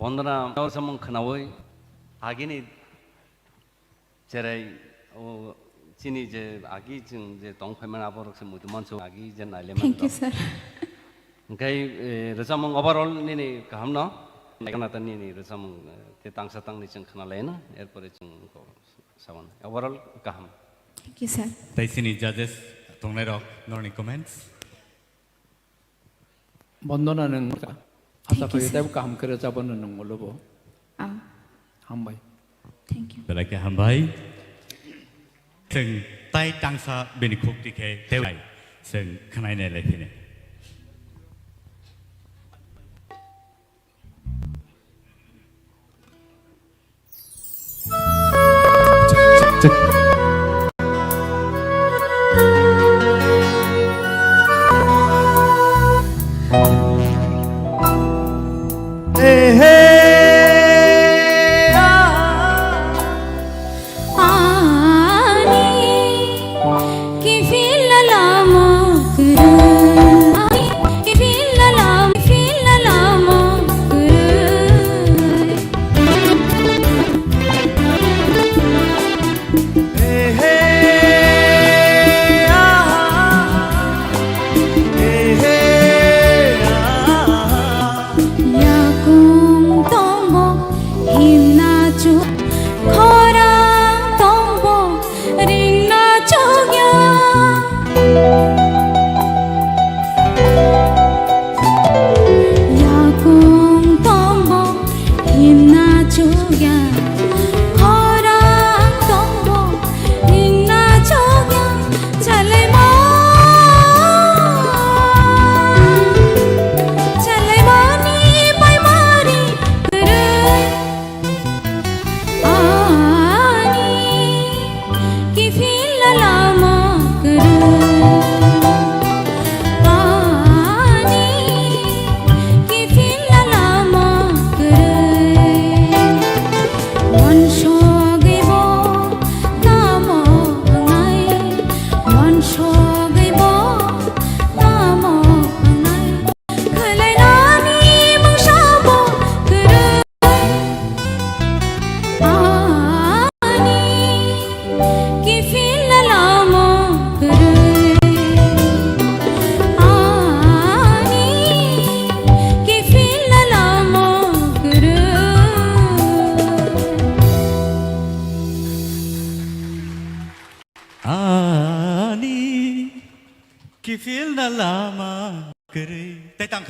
বন্দনা সমং খনাওই আগিনি जेरै चिनी जे आगि जों जे दंफायमान आबरक से मुदु मानसो आगि जे नाइलेमान Thank you, sir. ओंखाय रोजामं ओभारअल निनि गाहाम न नायगानाता निनि रोजामं ते तांसा तांनि जों खोनालायनो एरपरे जों सावन ओभारअल गाहाम Thank you, sir. ताइसिनि जजेस दंनाय रक नरनि कमेन्ट्स बन्दना नों आसा खालामो गाहाम करे जाबोनो नंगौलबो हामबाय Thank you. बेलाके हामबाय जों ताइ तांसा बेनि खुक्तिखे देवाय जों खोनायनायलाय फैनो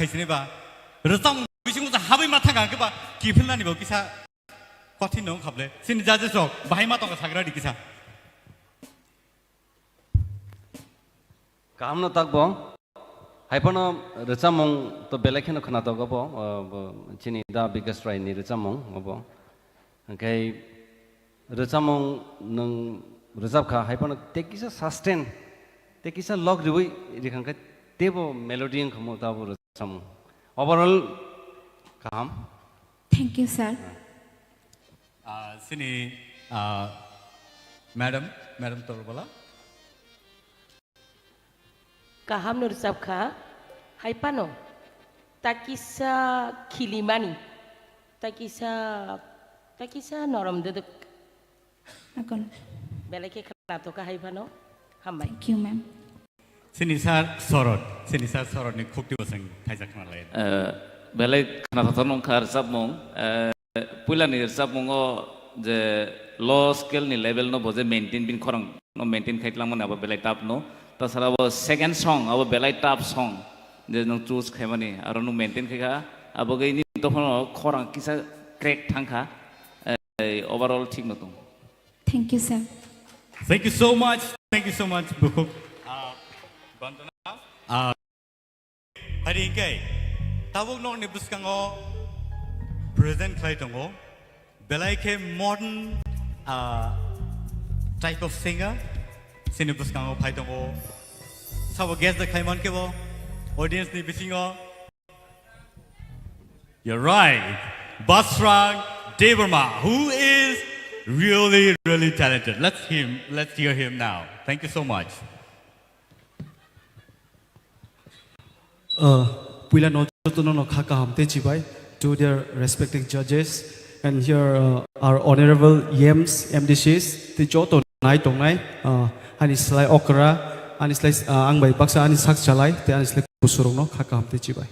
खायसेनेबा रोजां बिसिंखौ हाबै मा थांगा गोबा किफिलनानि बो किसा कठिन नं खाबले सिनि जाजेस रक बाहाय मा तंगा साग्रा दि किसा गाहाम न ताकबो हायफनो रोजामं तो बेलेखेनो खोनातो गबो चिनि दा बिगेस्ट रायनि रोजामं गबो ओंखाय रोजामं नों रोजाबखा हायफनो तेकिसा सस्टेन तेकिसा लग रिबै रिखांखा तेबो मेलोडी खमो ताबो ओवरऑल काम Thank you, sir. सिनी madam तोरबला kaham nur sabkha haipano takisa khilimani takisa norom deduk Akon. beleke khanato ka haipano hambai Thank you, ma'am. सिनिसार सरद नि खुक्ति बसं थाइजा खालाय बेले खानाथाथ नंखार साबमं पुलानि साबमंगो जे लो स्केल नि लेवल नो बजे मेंटेन बिन खरं नो मेंटेन खाइतलामन अब बेले टाप नो तासारा वो सेकंड सॉन्ग अब बेले टाप सॉन्ग जे नो चूज खायमानि आरो नो मेंटेन खायगा अब गैनि तखन खरं किसा क्रेक थांखा ओवरऑल ठीक न दं Thank you, sir. Thank you so much बुखुक बन्दना हारिंकै ताबुक नंनि बुसकांगो प्रेजेंट खालायदंगो बेलायखे modern type of singer Sini buskang pai tongo. Sawo guest the kaimon kebo. Audience ni bisingo. You're right. Basrang Deverma, who is really, really talented. Let's hear him now. Thank you so much. Pula no khaka hamte chibai to their respective judges, and here our honorable YEMS MDCs the joto nai tong nai ani slai okra ani slai ang bai baksa ani sak chalai te ani slai kusurong no khaka hamte chibai.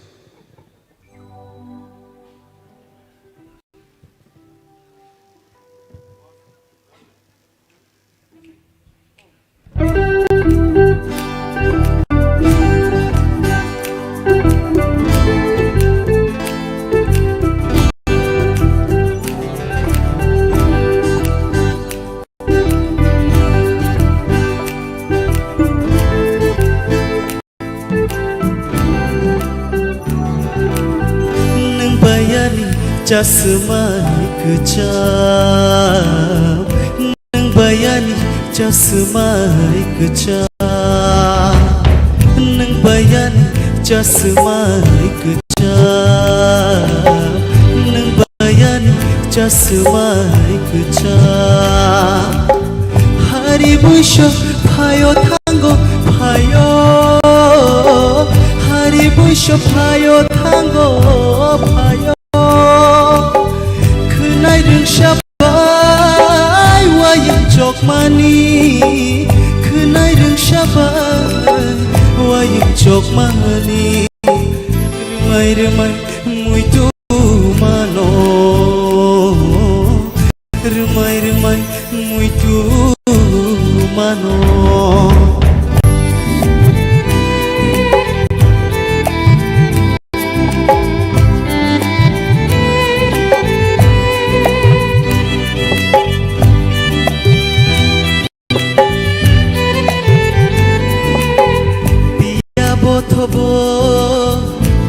Jasmani kecap nang bayani jasmani kecap nang bayani jasmani kecap nang bayani jasmani kecap hari busho phayo thango phayo hari busho phayo thango phayo Kunai rung shabai wayang jok mani Kunai rung shabai wayang jok mani Rumai rumai muito mano Rumai rumai muito mano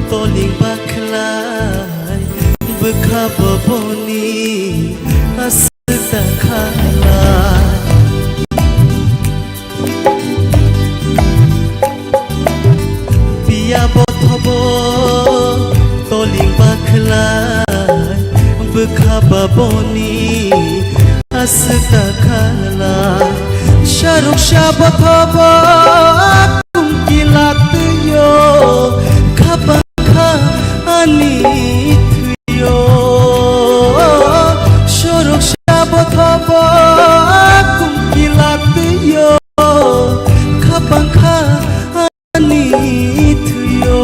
Toling baklai bekaboni asda khalai Biya bothobo toling baklai bekaboni asda khalai Sharuk shabothobo kumkilat yo kapangka anit yo shorok shabothabo kumkilat yo kapangka anit yo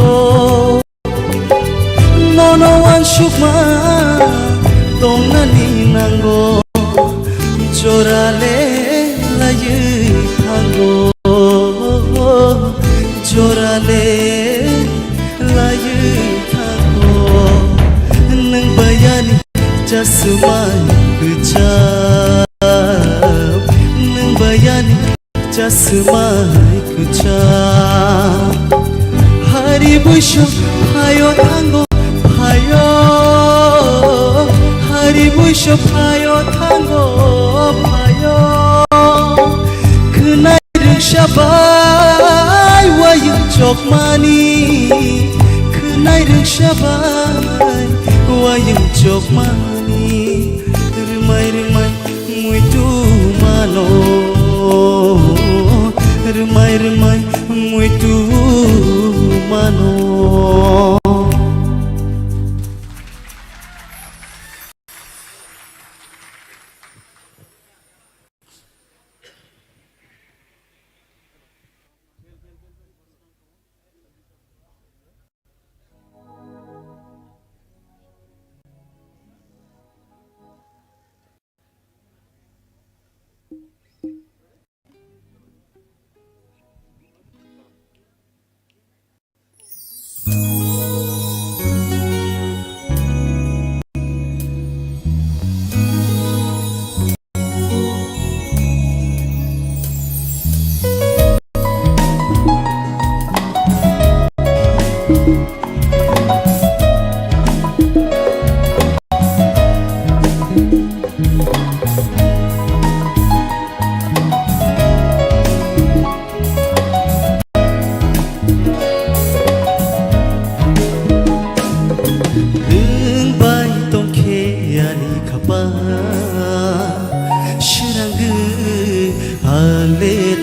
nono wan shukma tongnani nango jorale layi thango jorale layu thango nang bayani jasmani kecap nang bayani jasmani kecap hari busho phayo thango phayo hari busho phayo thango phayo kunai rung shabai wayang jok mani Kunai rung shabai wayang jok mani Rumai rumai muito mano Rumai rumai muito mano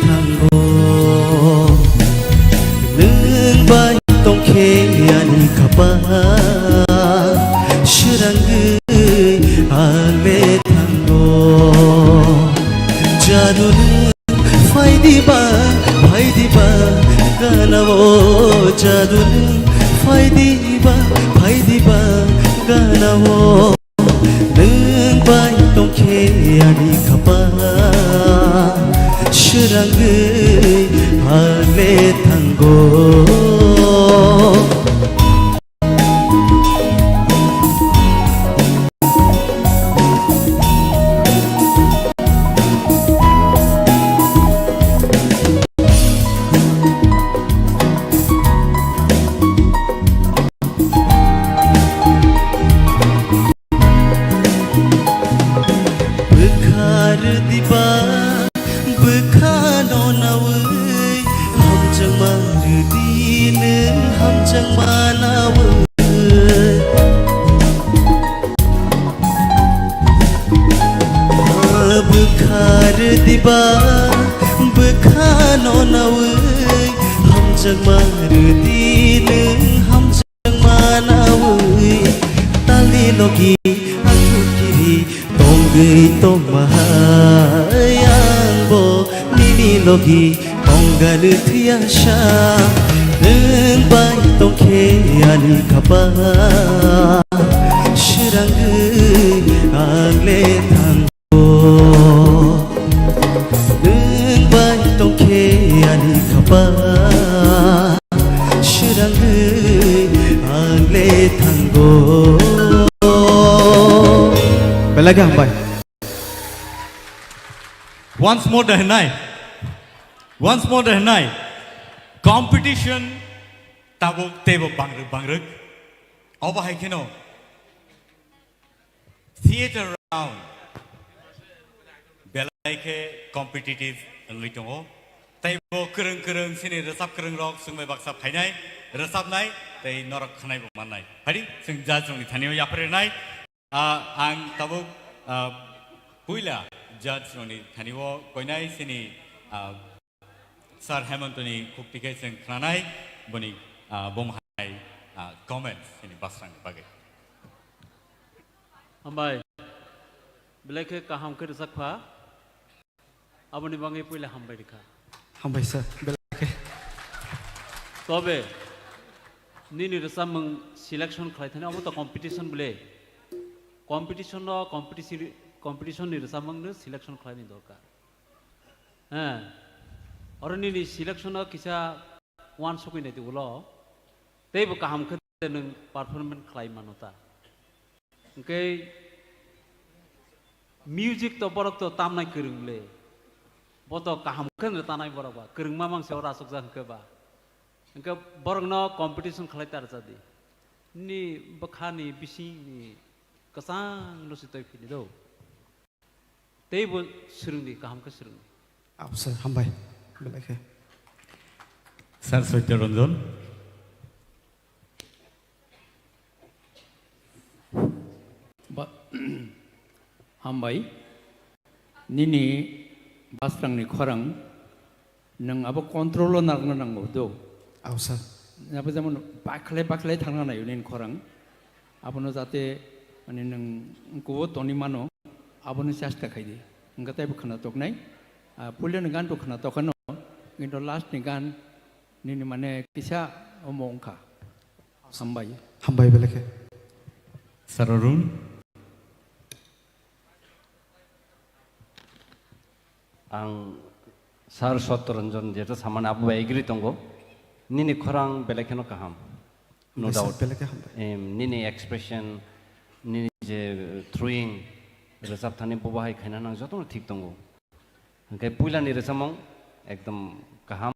tango nung bai tong khe ani khapa shirang ale tango jadu faidi ba ganawo jadu faidi ba ganawo nung bai tong khe ani khapa shirang ale tango Bekhano nawe hamjang marudi neng hamjang manawe tali logi aku kiri tonggei tong mahayang bo nini logi tonggan tiasha neng bai tong ke ani kapa shirang ale tang ani khapa shirang angle tango belage hambai once more the night competition tabo tebo bangruk oba hai keno theater round belake competitive litongo taibo kereng sini resap kereng rok sungbai baksap khainai resap nai tai norok khanai bo manai hari sing judge ni thaniyo yapre nai ang tabo puila judge ni thaniyo koinai sini sir hemantoni khuktikai sing khanai boni bomhai comments sini basrang bagai hambai belake kaham ke resakha aboni bangai puila hambai dikha hambai sir belage tobe nini resamung selection khlaithane abo to competition bole competition ni resamung ne selection khlaini dorkar ha aro nini selection kisa one sokoi nai diulo teibo kaham khate nung performance khlai manota okay music to borok to tamnai kerungle boto kaham khen tanai borokba kerungma mang seora sokja hkeba engka borokno competition khlaitar jadi ni bakhani bisi ni kasang no sitoi phini do teibo srungni kaham ka srung sir hambai belage sir Satya Ranjan hambai nini basrang ni khorang nang abo control narna nang do sir abo jemonbakle thangna na yunin khorang abono jate mane nang ko toni mano abono chesta khaidi ngatai bu khana tok nai pulen gan to khana tok no কিন্তু last ni gan nini mane kisa omongkha hambai belage Sir Arun ang sar Satyaranjan jeta saman abu agree tongo nini khorang belakeno kaham no doubt belage nini expression nini je throwing resap thani bobahai khaina nang joto thik tongo kai puila ni resamong ekdam kaham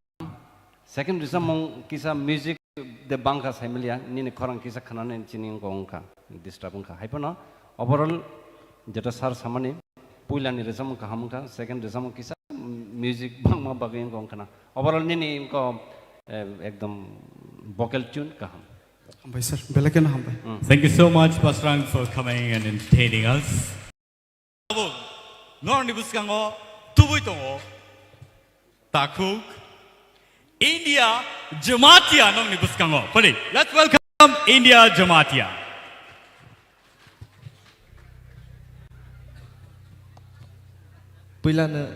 second resamong kisa music de bangka samilia nini khorang kisa khanane chini ngongka disturb ngka haipona overall jeta sar samani puila ni resamong kaham ka second resamong kisa music bangma bagay ngongka na overall nini ko ekdam vocal tune kaham hambai sir belage na hambai thank you so much Pasrang for coming and entertaining us nor ni buskango tubui tongo takuk India Jamatia nong ni buskango. Pari, let's welcome India Jamatia. Puilana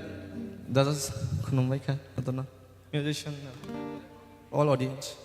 does Khumulwng atau musician all audience.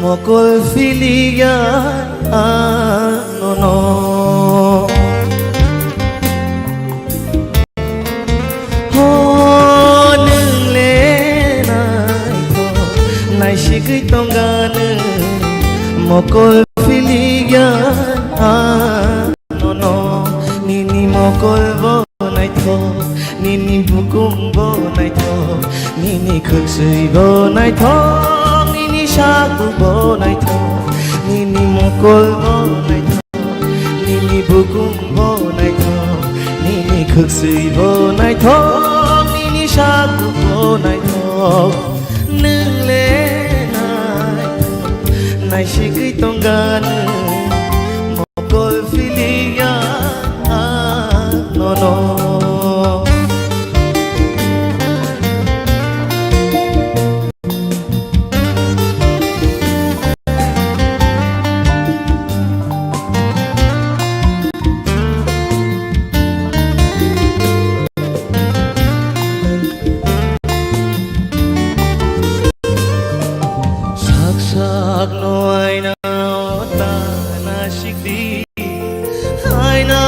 Mokol filia no ho nung le nai shikri tongan mokol filia no nini mokol bo nai tho nini bukum bo nai tho nini khuksui bo nai tho Shaku bo nai tho, nini mokol bo nai tho, nini bukum bo nai tho, nini khuksui bo nai tho, nini shaku bo nai tho, nung le nai tho, nai shikri tongan, mokol filia no. Nuai na ota na shikdi ai na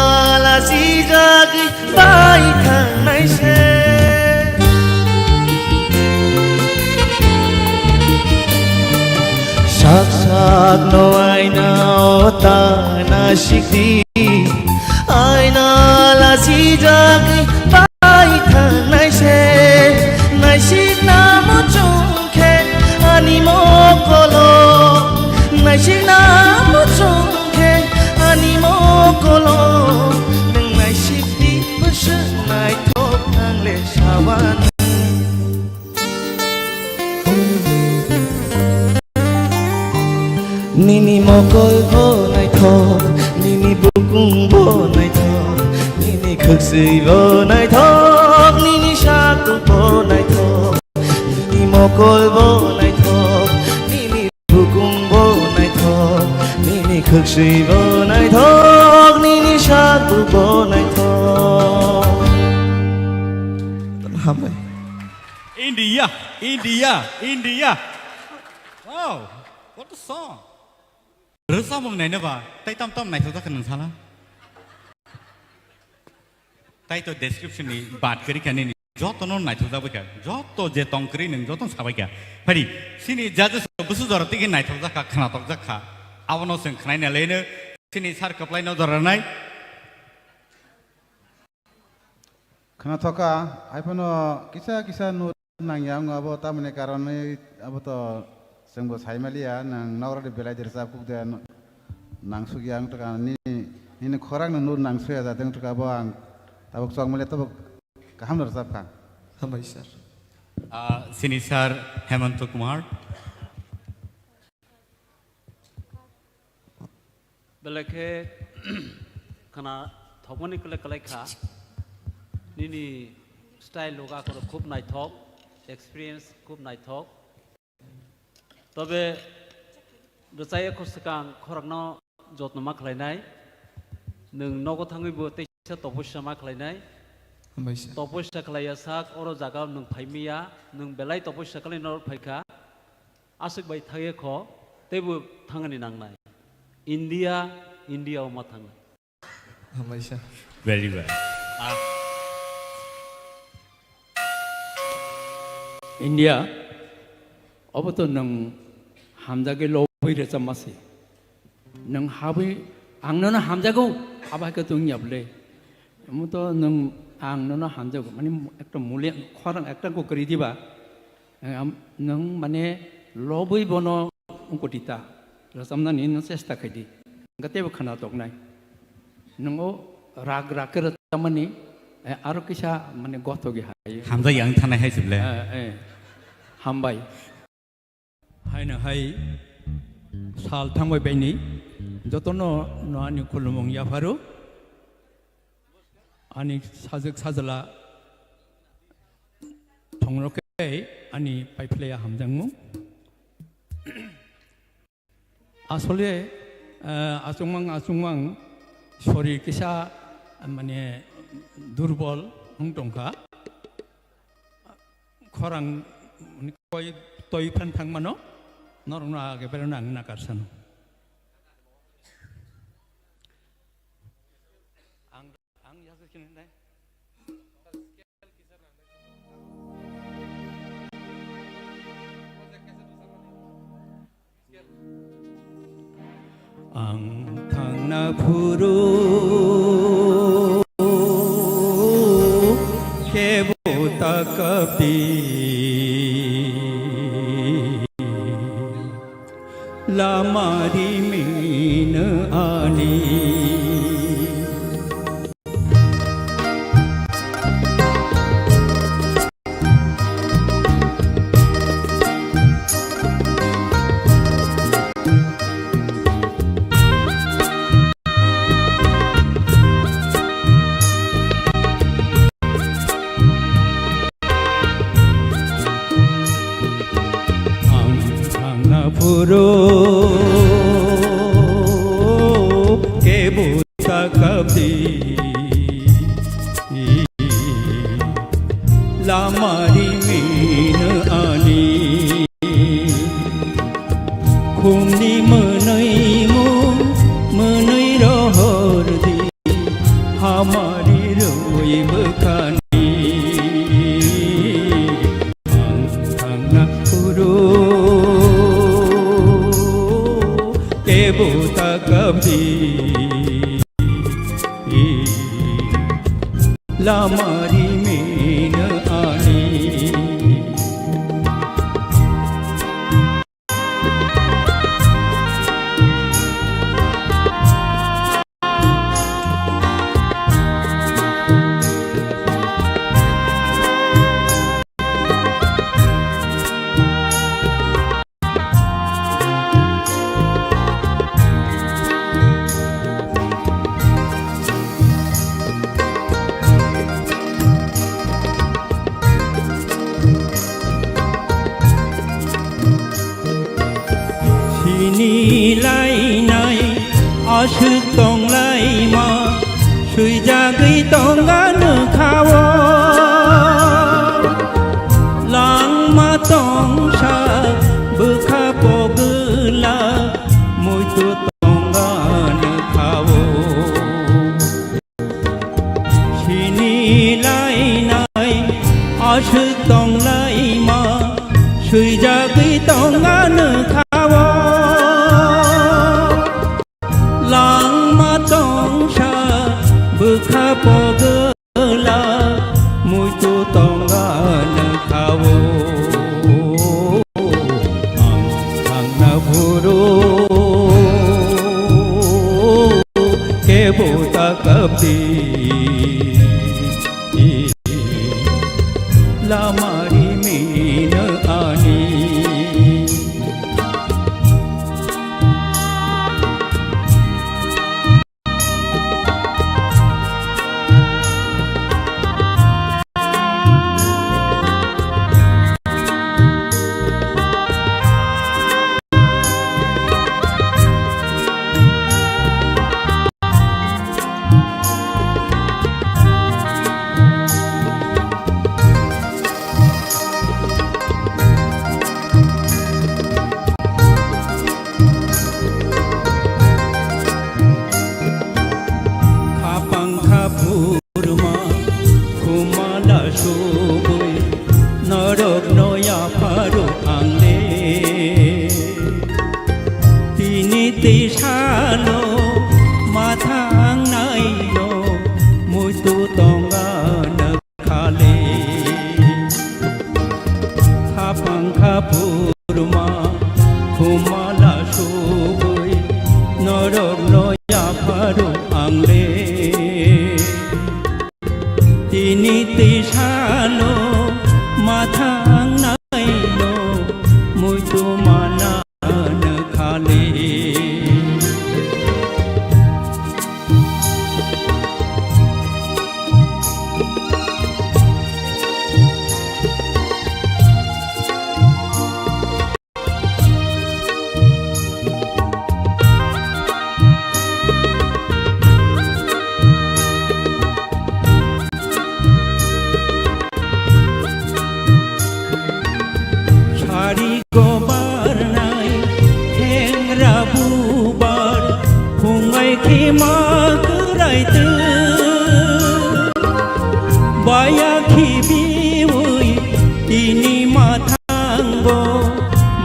la si jagi bai thang nai se sak nuai na ota na shikdi ai na la si jagi bai thang nai se nai shik na mo chung khe ani mo kolo nai shik na mo chung khe ani mo kolo nang nai shik di pusha nai thok nang le shawan nini mokol bo nai thok nini bukum bo nai thok nini khuksui bo nai thok nini shaku bo nai thok nini mokol bo nai thok nini bukum bo nai thok nini khuksui bo nai thok nini shaku bo nai thok hamai India. Wow, what a song. Rasa mong nai na ba? Tai tam nai thok kan sala. Tai to description ni baat kari kan ni. Joto non nai thok ba ka. Joto je tong kri nang joto sabai ka. Phari sini judges busu dorati ki nai thok ka khana tok kha. Awano sing khnai na lene sini sar kaplai no doranai. Khana thoka aipono kisa no nang yang abo ta mane karon abo to sengbo saimalia nang nawra de belai der sab kuk de nang sugyang to kan ni khorang no nang suya da teng to ka bang tabok song male tabok kaham der sab ka hamai sir Sini sir Hemant Kumar. Belakhe khana thoponi kole kale kha nini style loga kor khub nai thok experience khub nai thok tobe rachai khosakang khoragno jotno ma khlainai nung nogo thangui bo teisa topusya ma khlainai hamai sir topusya khlaya sak oro jaga nung phaimia nung belai topusya khlai nor phaika asuk bai thage kho tebu thangani nangnai India मा थाङो हामबायसै Very well. India अब तो नंग हामजागे लोबै रेचा मासे नंग हाबै आंनो ना हामजागौ हाबाखौ तुं याबले मुतो नंग आंनो ना हामजागौ माने एकटा मुले खरां एकटा को करि दिबा नंग माने लोबै बनो उंकोटिता रसमना नि न चेष्टा खैदि गतेबो खना तकनाय नंगो राग राकर तमनि आरो किसा माने गथोगे हायो हामजा yang थानाय हाय जोबले हामबाय हायना हाय साल थांबाय बायनि जतन नआनि खुलुमं याफारु आनि साजक साजला थंरके आनि पाइप्लेया हामजांमु आसले आसुंमां शरीर किसा माने दुर्बल हंटंका खरां कोई तोय फान थांमानो नरना आगे बेरना आं नागारसानो आं यासकिन होननाय आं थांना फुरु केबोता कपि लामारी मीन आनी Puro ke buta kabdi lamari min ani khumni menai rohor di hamari roi bekani angna puro buta kabdi lamari min ani Asuk tong lai ma sui jagai tong ganu kawo lang ma tong sa bukha pogla mui tu tong ganu kawo sini lai nai asuk tong lai ma sui jagai tong ganu kawo lang matong sa bukha pogla mui tu tongan kawo ang na buru ke buta kabdi lamari min ani borok no ya paru angle tini tisano mathang nai no mui tu mana na khale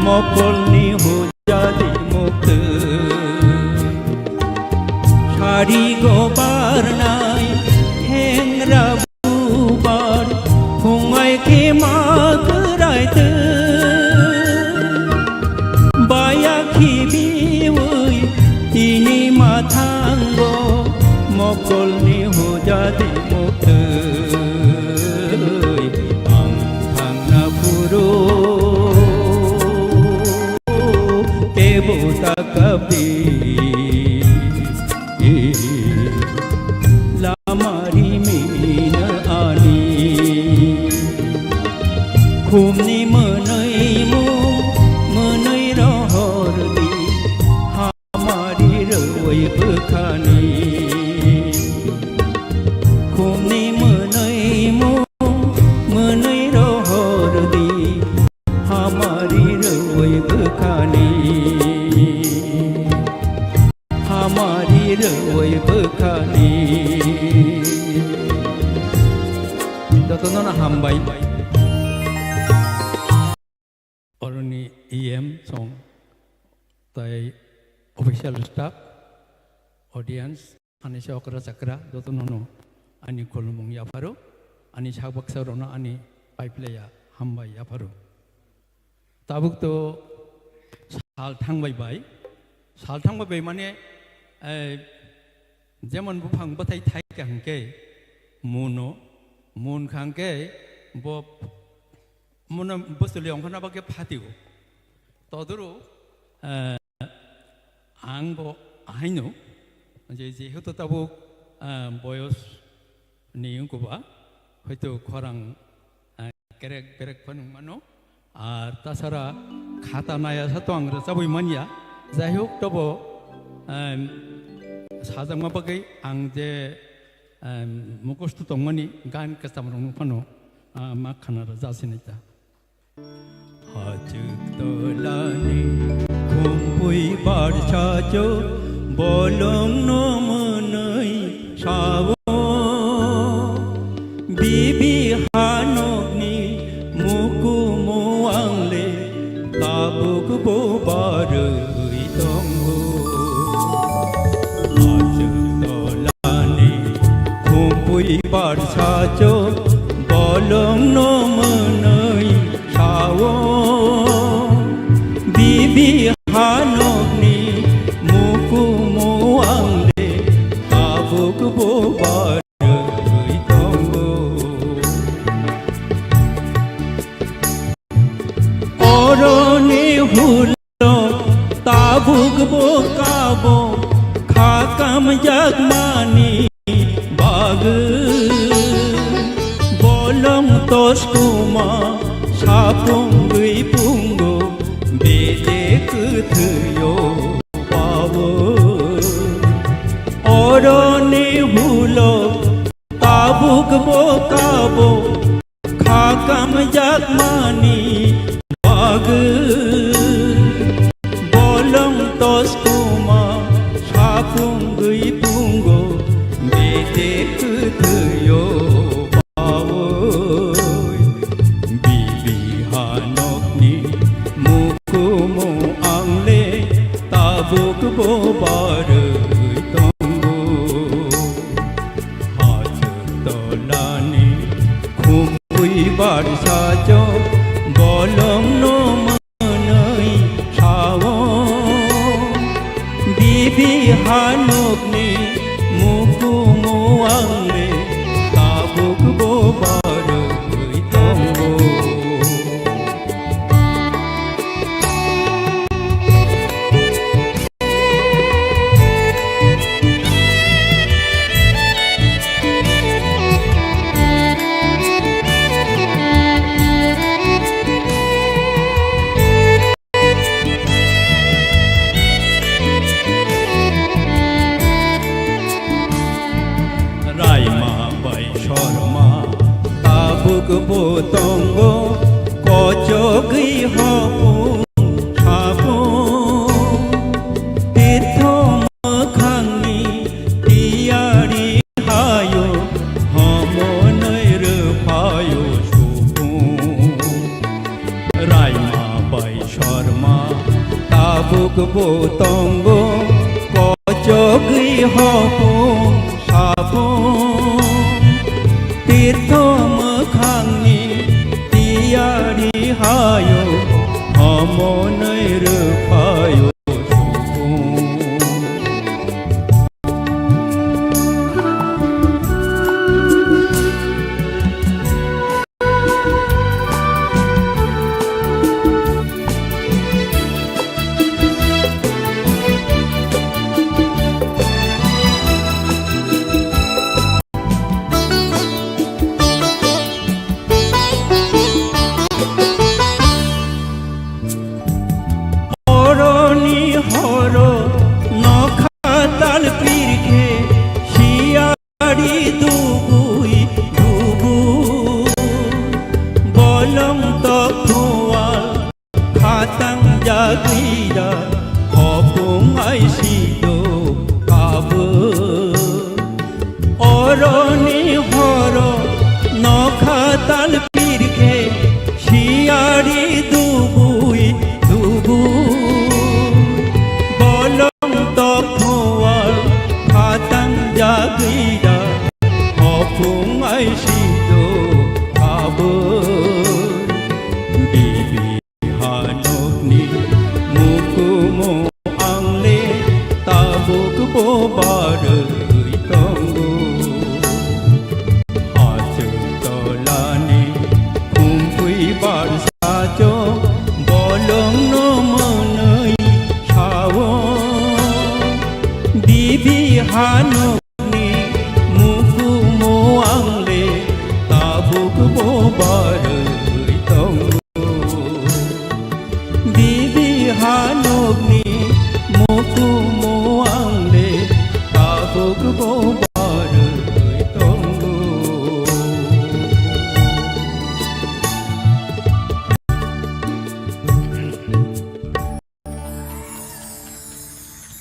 Mokolni hujadi mukta Shari gobar nai hengra bubar Hungai ki magrai te Baya ki biwui tini mathango Mokolni hujadi mukta Ang thangna puro Bota kapi lamari mina ani khumni manai rohor di hamari roi bukhani khumni manai rohor di hamari roi bukhani हमारी रवै बखानी जतन हामबाय अरनि EM song tai official staff audience ani sakra sakra जतन ani Khumulwng yafaru ani sakbaksarona ani paiplaya हामबाय yafaru tabuk to sal thangbai bai sal thangbai bai mane যেমন বুফাং বাথাই থাই কাংকে মুনো moon খাংকে ব মুন বসলি অংখনা বাকে ফাতিও তদরু আং ব আইনো যে যেহেতু তাবো বয়স নিয়ঙ্কুবা হয়তো খরাং কেরেক বেরেক ফানুং মানো আর তাছাড়া খাতা নায়া সাতো আং রসাবই মানিয়া যাই হোক তবো 사장마 바gai angje mukostu tongmani gan kastamrong phano makhana jasinita hajuk tolani khumpui barcha jo bolong no manai sawo bibi hanokni muku muangle tabuk bobarui tonggo barcha jo bolong no manai sawo bibi hanokni muku muangle tabuk bobarui tonggo oroni hulo tabuk bokabo khakam jagmani bolong toskuma sapung gui pungo bede kuthyo pawo oroni hulo tabuk bokabo khakam jagmani bag bolong toskuma sapung gui pungo bede kuthyo pawo bibi hanokni muku mo angle tabuk bobarui tonggo hajtolani khumpui barcha jo bolong no manai sawo bibi hanukni muku muangle tabuk bobar tonggo Botongo kojogi hopung hapung tirtho makhangi tiari hayo hamonoir phayo supung Raima bai sharma tabuk botongo kojogi hopung hapung tirtho khangni tiari hayo hamonoir phayo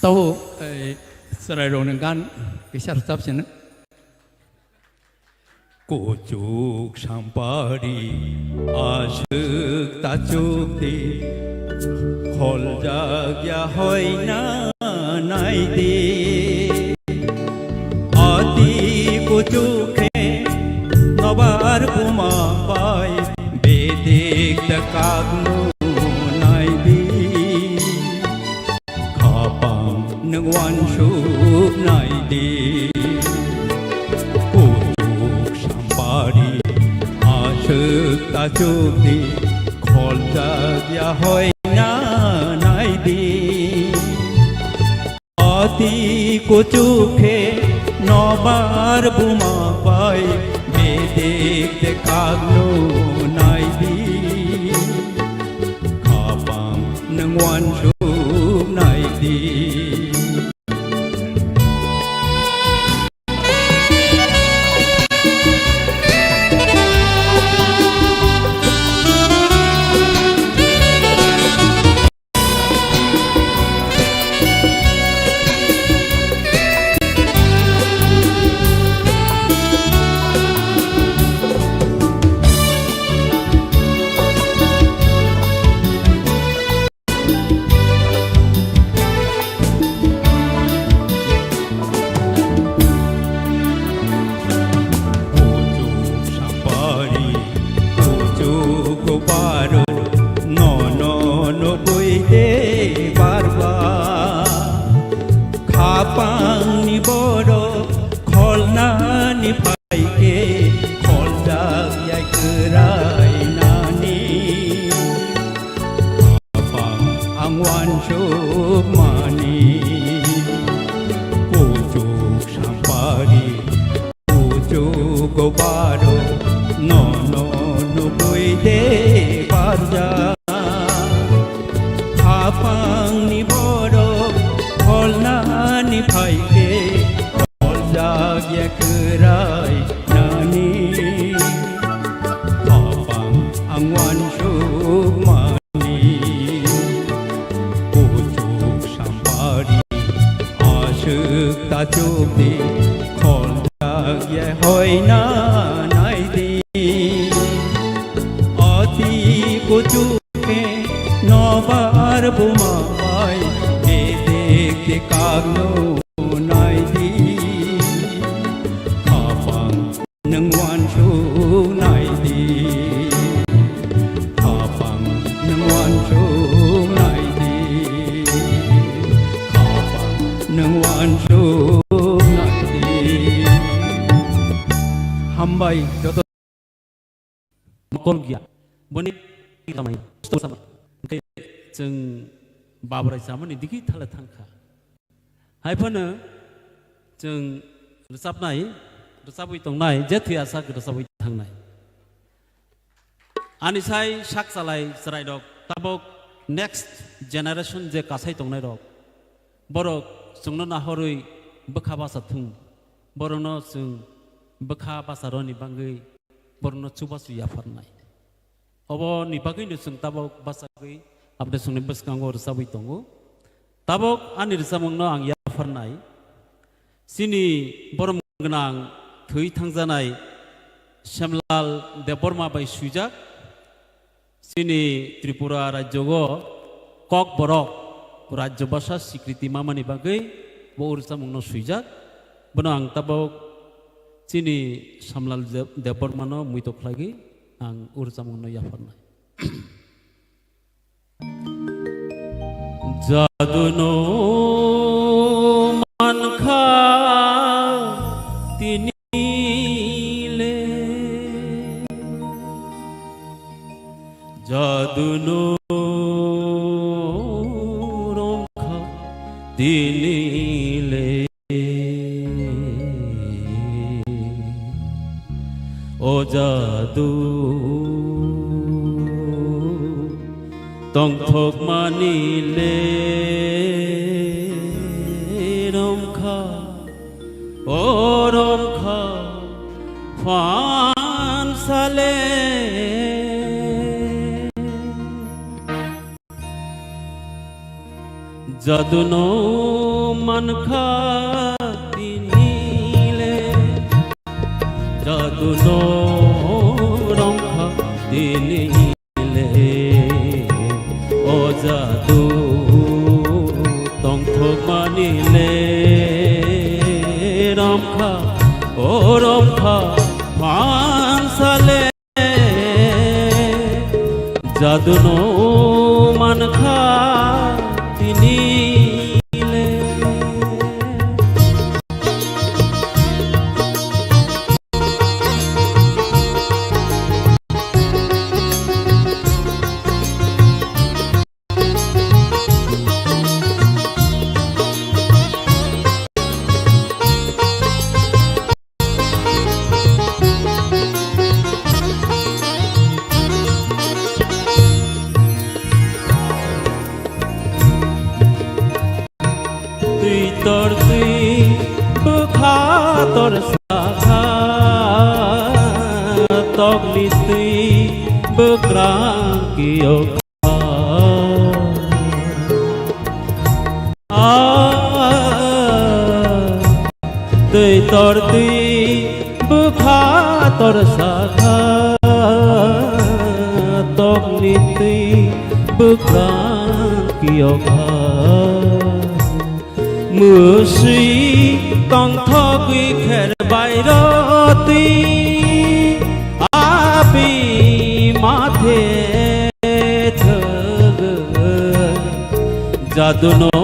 Tahu serai ronengan kisah tetap sini. Kucuk sampari asyik tajuk di khol jagya hoy na naidi ati kucuk he nobar kuma pai bedik takagnu Nagwan shuk naidi Kutuk sampari Asyik tajuk di Khol jagya hoy na naidi Ati kutuk he Nobar buma pai Bedik dekagno naidi Kapang nagwan shuk naidi Hapangni boro kholnani phaike kholjak yai kerai nani Hapang angwan sukmani Pujuk sampari Pujuk gobaro No no nubui de barja Hapangni boro kholnani phaike kholjak yai kerai nani Hapang angwan sukmani Pujuk sampari Asuk tajukdi kholjak yai hoi na nai di Ati kujuke nobar bumai Dedek dekagno nai di Hapang nengwan su nai di Hapang nengwan su nai di Hapang nengwan su nai di Hambai joto Makol gya boni kamai sama जों बाबराय जामोन इदिखि थाला थांखा हायफोनो जों रोजाबै तंनाय जे थैयासा रोजाबै थांनाय आनिसाय साक जालाय जराय दक ताबक next generation जे कासाय तंनाय दक बरक जोंनो नाहरै बोखा बासा थुं बरनो जों बोखा बासा रनि बांगै बरनो चुबासु याफारनाय अब नि बागैनो जों ताबक बासागै Abda sungni beskango resawi tongo tabok ani resamongno ang yafarnai sini borom genang thoi thangjanai Shamlal Deborma bai suijak sini Tripura rajyogo KOKBOROK rajyo basa sikriti mamani bagai bo resamongno suijak bono ang tabok sini Shamlal Deborma no muitok lagi ang ursamongno yafarnai Jaduno mankha tinile Jaduno romkha tinile O jadu Tong thok manile romkha o romkha fan sale jaduno mankha tinile jaduno romkha tinile Jadu tong thok manile romkha o romkha phan sale jadu no mankha tinile Tor sakha tok listi bekrang kiok Tui tor tui bukha tor sakha tok listi bekrang kiok Musi tong thogui kher bairoti api mathe thag jaduno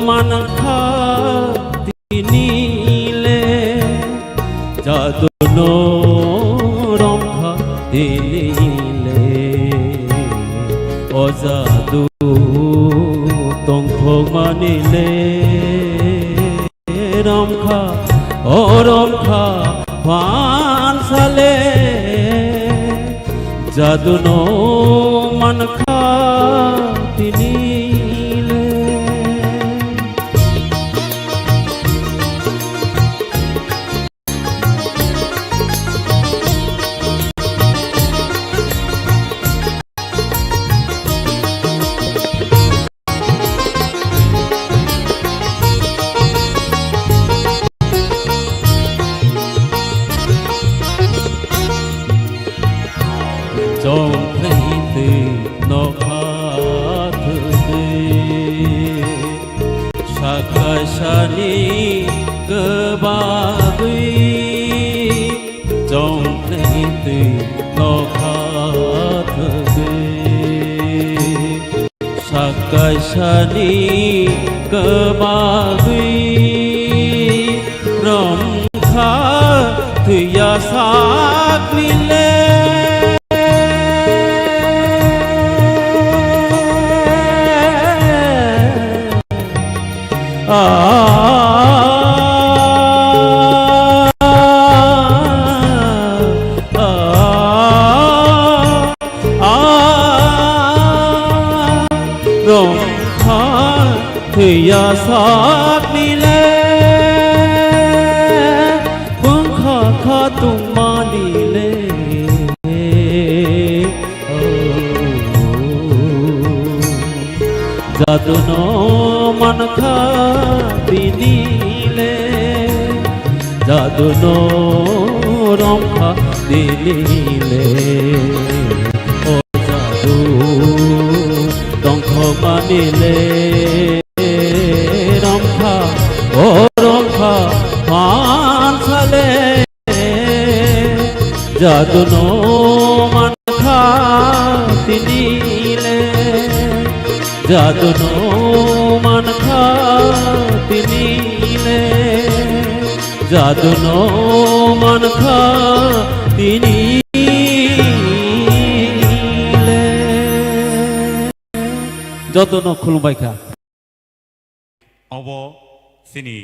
mankha तिनीले जादुनो रंखा तिनीले अजादु तंखौ मानिले रंखा ओ रंखा फानसाले जादुनो मनखा तिनीले trong thấy từ nó khát thề sakasani cơ ba quy trong thấy từ nó khát thề sakasani cơ ba quy ram kha thuya sak nile rong kha thuya sak nile bung kha kha tung ma nile jaduno man kha tinile jaduno rong kha tinile o jadu tong kho manile rong kha o rong kha man sale jaduno man kha tinile jaduno man kha tinile jaduno man kha tinile jotono khulumbai kha obo sini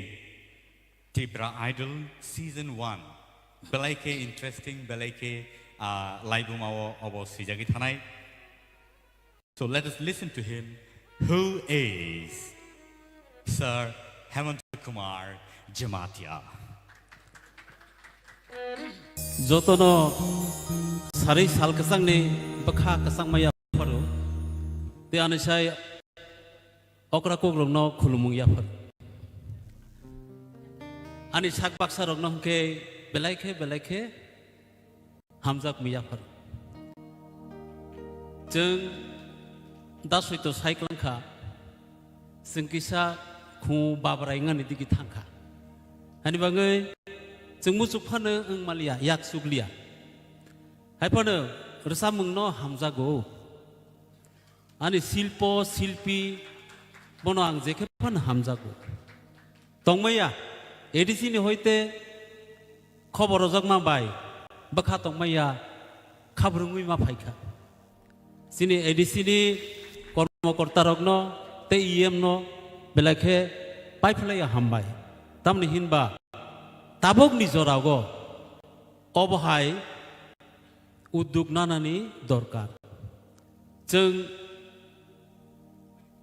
TIPRA Idol Season 1 belaike interesting belaike live obo sijagi thanai. So let us listen to him, who is Sir Hemant Kumar Jamatia. jotono sari sal kasang ni bakha kasang maya paru te anisai okra koglong no khulumung ya par ani sak baksa rok no ke belaike hamjak miya par jeng da soito cycling kha singkisa khu babrai ngani digi thangkha ani bangai jeng musuk phano ang malia yak suglia hai phano rsa mungno hamjago ani silpo silpi bono ang jeke phan hamjago tongmaya edc ni hoite khobor jogma bai bakha tongmaya khabrungui ma phaikha sini edc ni কর্মকর্তা রগ্ন তে EM ন বেলাখে পাইফলাই হামবাই তামনি হিনবা তাবক নিজরাগ অবহাই উদ্যোগ নানানি দরকার जों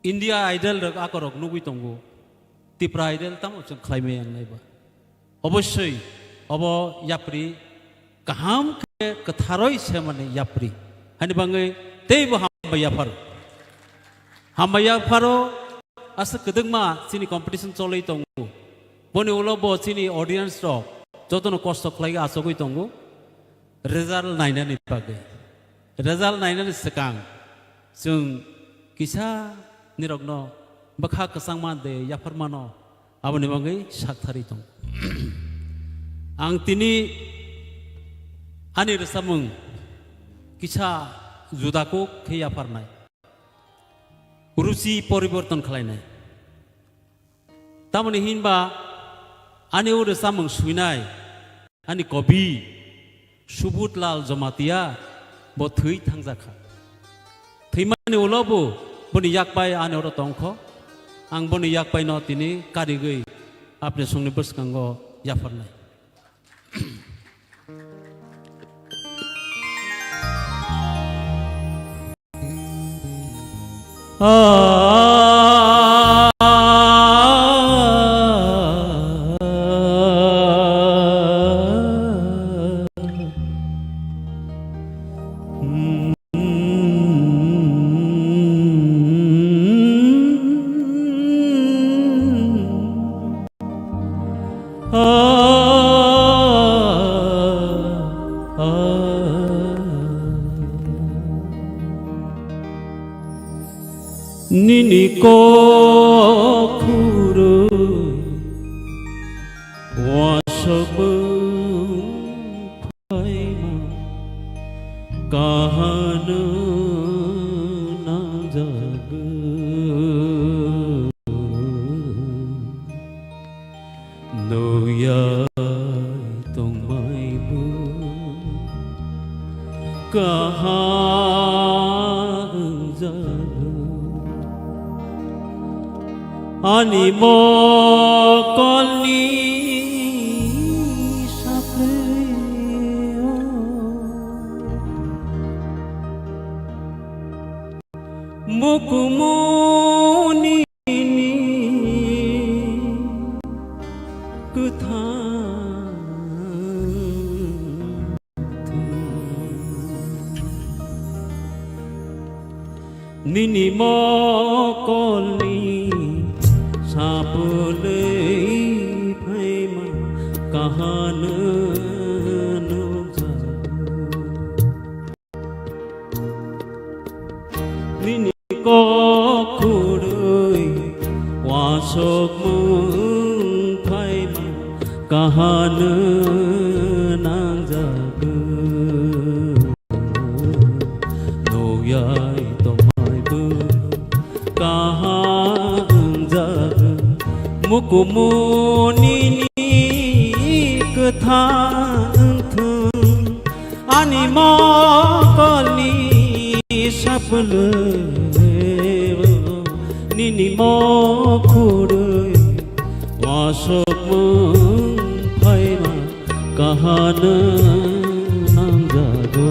India idol রক আকরক নুবি তঙ্গু ত্রিপুরা আইডল তাম जों খাইমে আংনাইবা অবশ্যই অব ইয়াপ্রি কাহাম কে কথারই সেমানে ইয়াপ্রি হানি বাঙ্গৈ তেইবো হামবাইয়া ফার Hamaya Faro asa kedengma sini competition cholai tongu boni ulo bo sini audience ro jotono kosto khlaiga asogoi tongu result nainani pagai result nainani sekang जों kisa nirogno bakha kasangma de yafarmano aboni bangai sakthari tong ang tini ani resamung kisa judako ke yafarnai रुचि परिवर्तन खालायनाय तामाने हिनबा ani ur samung suinai ani kobi subut lal jomatia bo thui thangjaka thimani ulobu boni yakpai ani oro tongkho ang boni yakpai no tini karigei apne sungni berskango yafarnai Nini ko khuru wasabung phaima kahana na jag noya tong mai bu kahana jag ani mo kolni sapreo mukumuni ni kutha nini mo kolni sapulei phaima kahana nuja nini ko khurui wasok mung phaima kahana nang jag noyai tomai bu kahang jag mukumuni ni kethang thung ani mo kolni sapule nini mo khurui wasok mung phaima kahana nang jago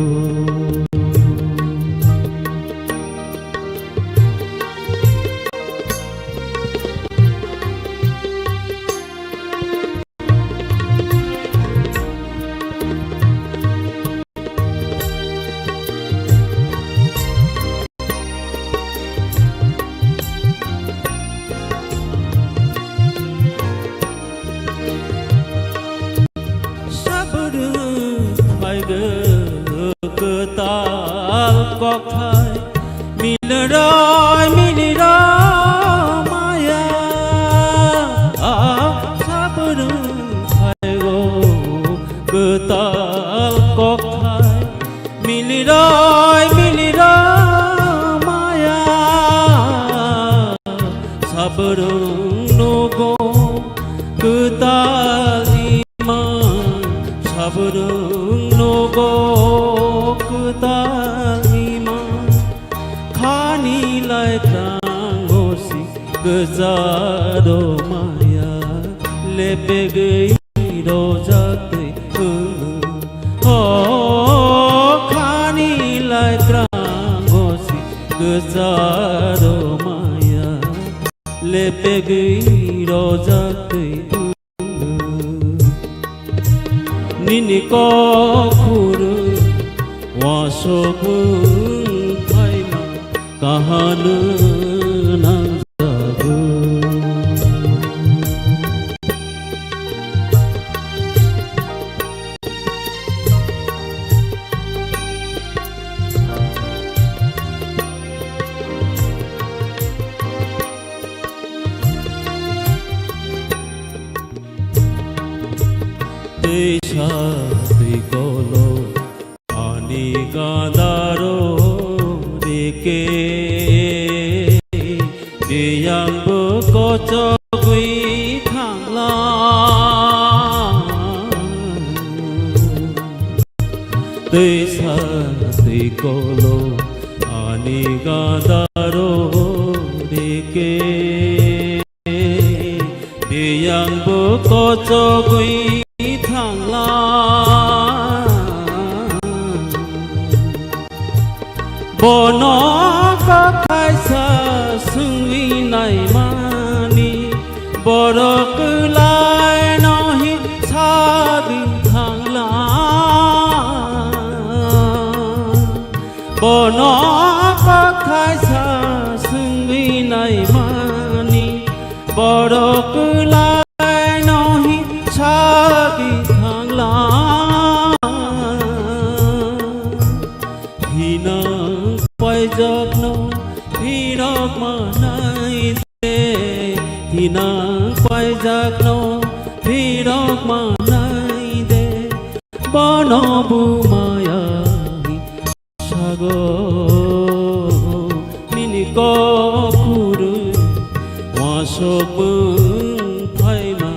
ketal kok thai milroi maya sabru thai go ketal kok thai milroi maya sabru no go ketal iman sabru no go ketalima khani lai tangosi gazado maya lepe gei do jate khani lai tangosi gazado maya lepe gei do jate nini ko khuru wasabung phaima kahana nang jag Desha trikolo ani gadaro deke deyang bekocok wi thangla दैसा दैकलो आनि गादारो रेके Yang kocok gui thangla Bono kakai sa sungwi nai mani Borok lai nohi sadi thangla Bono kakai sa sungwi nai mani Borok lai nohi sadi thangla Hinang pai jakno hinok manai te Hinang pai jakno hinok manai de Bono bumaya sago Nini ko kuru wasok phaima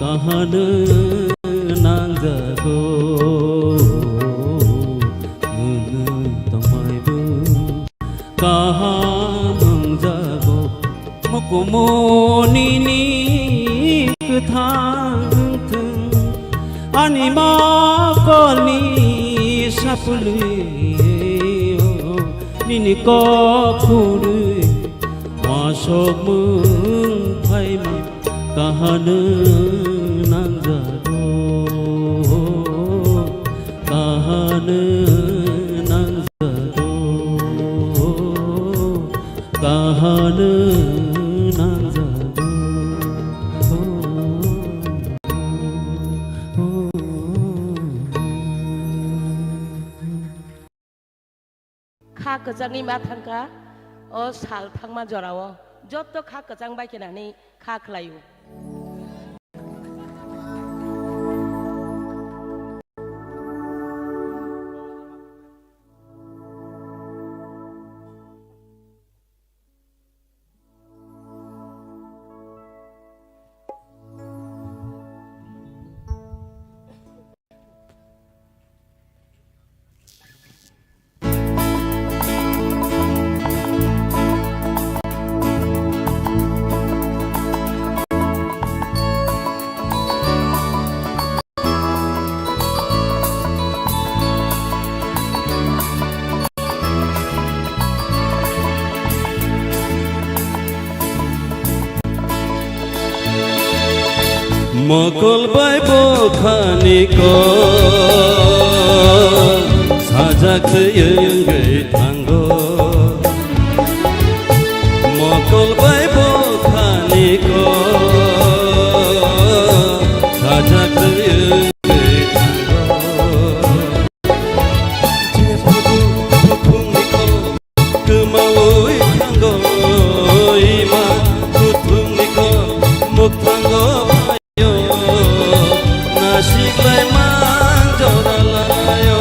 kahan nang jago tamai bu kahang jago mokumoni ni kuthang thung anima koni sapuli nini ko khuru wasok phaima kahan nang jago kahan nang jago kahan nang jago खा गोजांनि मा थांखा अ साल थांमा जराव जत खा गोजां बायखेनानै खा खलायो Mokol bai bokhani ko sajak yang gai tanggo Mokol bai bokhani ko sajak yang gai tanggo Jepudu pupung niko kemawoi tanggo ima pupung niko muk tanggo Nasiklay manjodalayo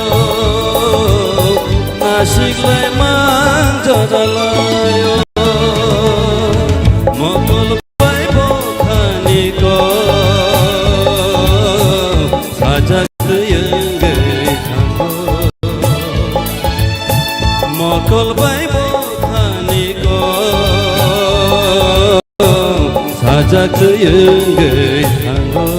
Nasiklay manjodalayo Mokol bai bokhani ko sajak yang gai tanggo Mokol bai bokhani ko sajak yang gai tanggo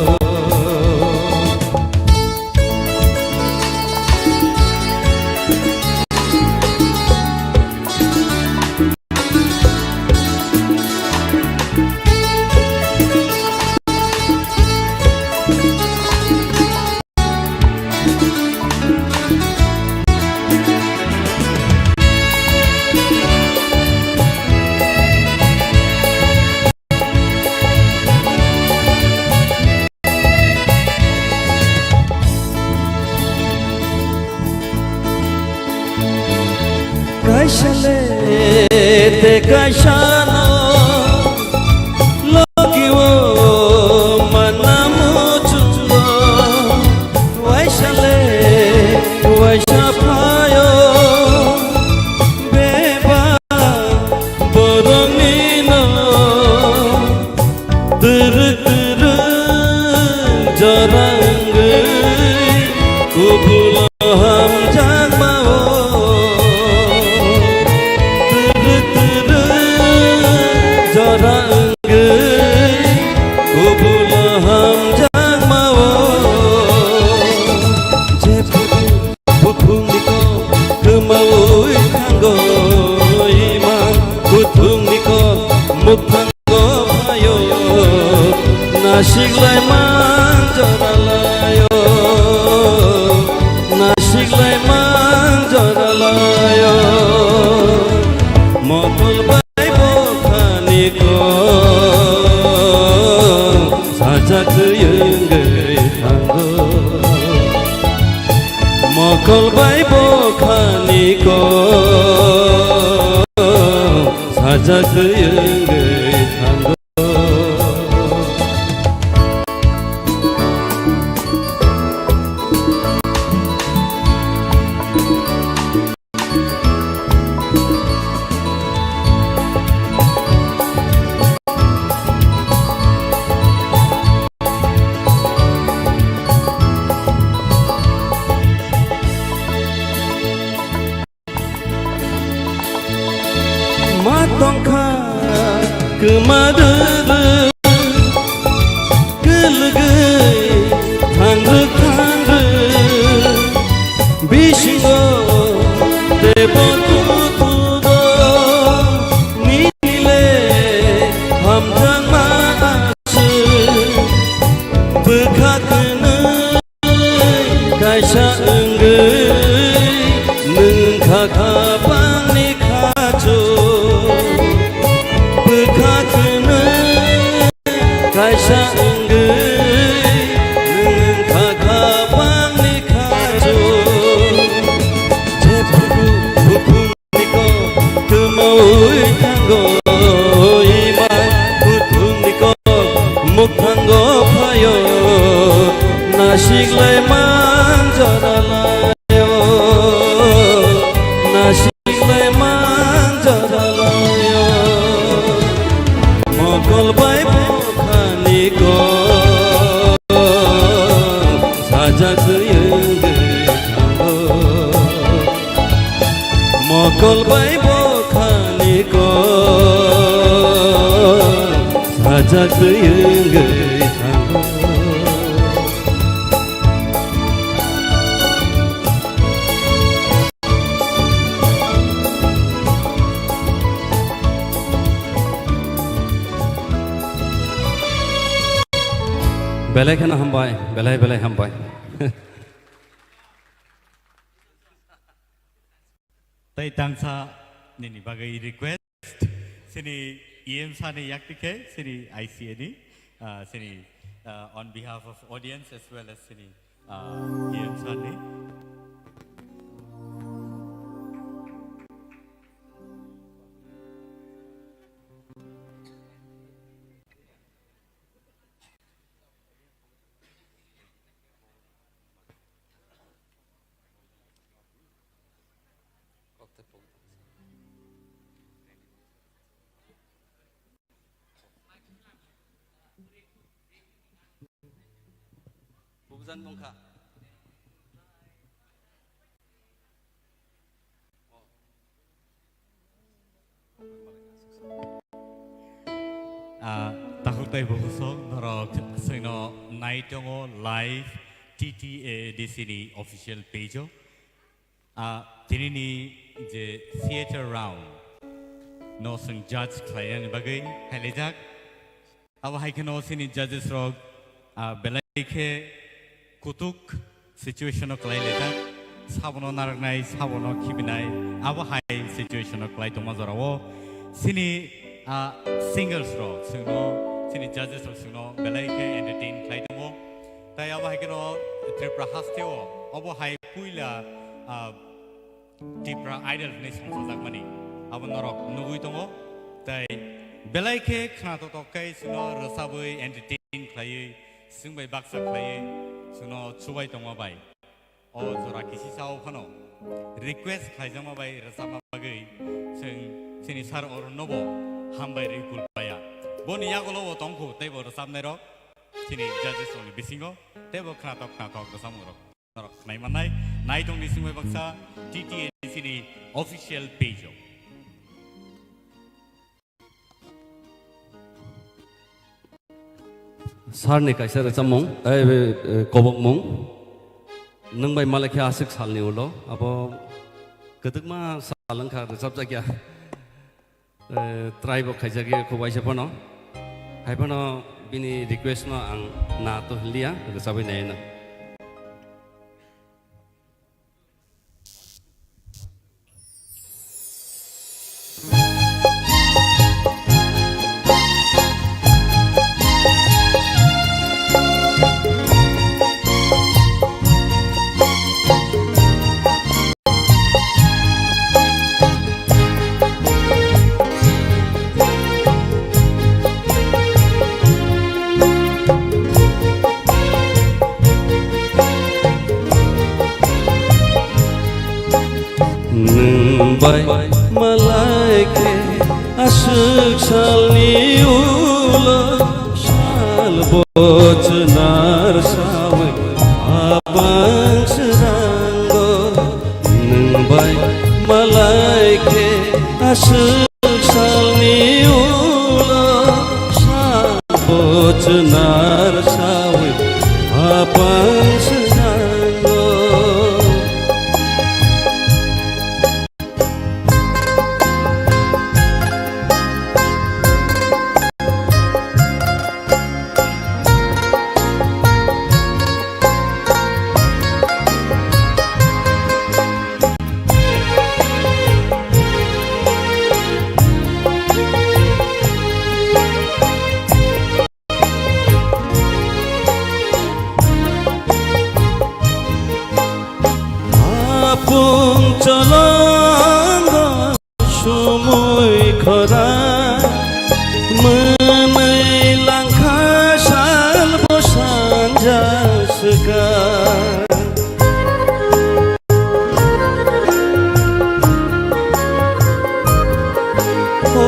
Kaishale te kaishano logiwo manamu chulo Waishale waishapayo beba boromino Dırık dırık jarang kubula ham मकलबाय बखानिको साजाखोयै थांगौ matongkha kemadere gelgei thangre bishingo debotudo nile hamjang maasu bekakene kaisa enggei nengkakapani kajo kaisa enggei nengkakapani kajo jebuku hukumniko kemaui tanggo iman hukumniko muktanggo payo nasiklai manjaralayo nasiklai manjaralayo mokolbai bokhaniko sajakhoयै थांगौ मकलबाय बखानिको साजाखोयै थांगौ बेलायखौनो हामबाय बेलाय बेलाय हामबाय tai tangsa nini bagai request sini em sani yaktike sini ICA ni sini on behalf of audience as well as sini em sani Bukan bongka. Takut tay bubusok norok sino naitongo live TTA di sini official page tini ni je theater round no sing judge klien bagai halejak awa haikeno sini judges rog belaike kutuk situation klai lejak sabono naraknai sabono khibinai awa hai situation klai tomazarawo sini singers rog sino sini judges rog sino belaike entertain klai tomo tai awa haikeno TRIPURA hasteo awa hai puila TIPRA idol nation sajak mani awa norok nugui tomo tai belaike khna to kai sino rosabai entertain klai singbai baksa klai sino chubai tomo bai o jora kisi sao phano request khaijama bai rasama bagai sing sini sar or nobo hambai rekul baya boni yagolo o tongku taibo rosamnai rok sini judges only bisingo taibo khna to rosamu rok norok nai manai nai tong ni singbai baksa TTA sini official page Sarni kaisa recamong kobokmong nangbai malakhe asik salni ulo abo kedukma salangkha recap jakya tribe khaijage khobai sepono haipono bini request no ang na to hlia recabai naina nungbai malaike ashuk salni ulo shal bojnar sawe abang serango nungbai malaike ashuk salni ulo shal bojnar sawe abang serango আপন চলঙ্গ সময় খরা মनै লাংখা সাল বসান যাসকা ও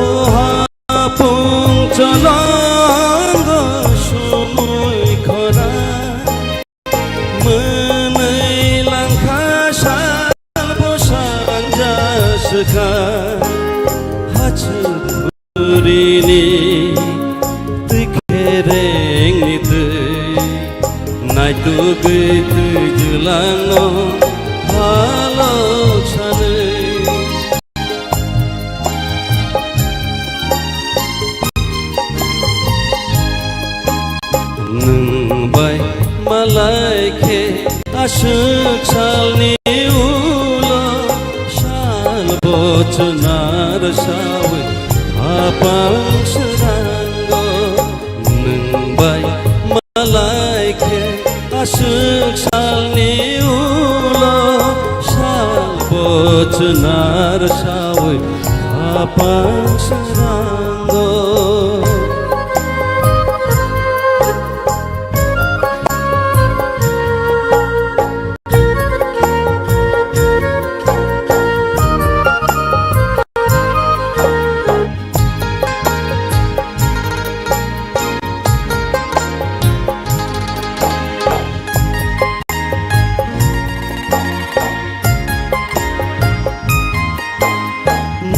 আপন চলঙ্গ সময় খরা মनै লাংখা সাল বসান যাসকা হাচুরিনি তুই খেরেংনি তুই নাইতু গৈ জুলানো ভালো সাनै nungbai malaike ashuk salni ulo shal bojnar sawe apang serango nungbai malaike ashuk salni ulo shal bojnar sawe apang serango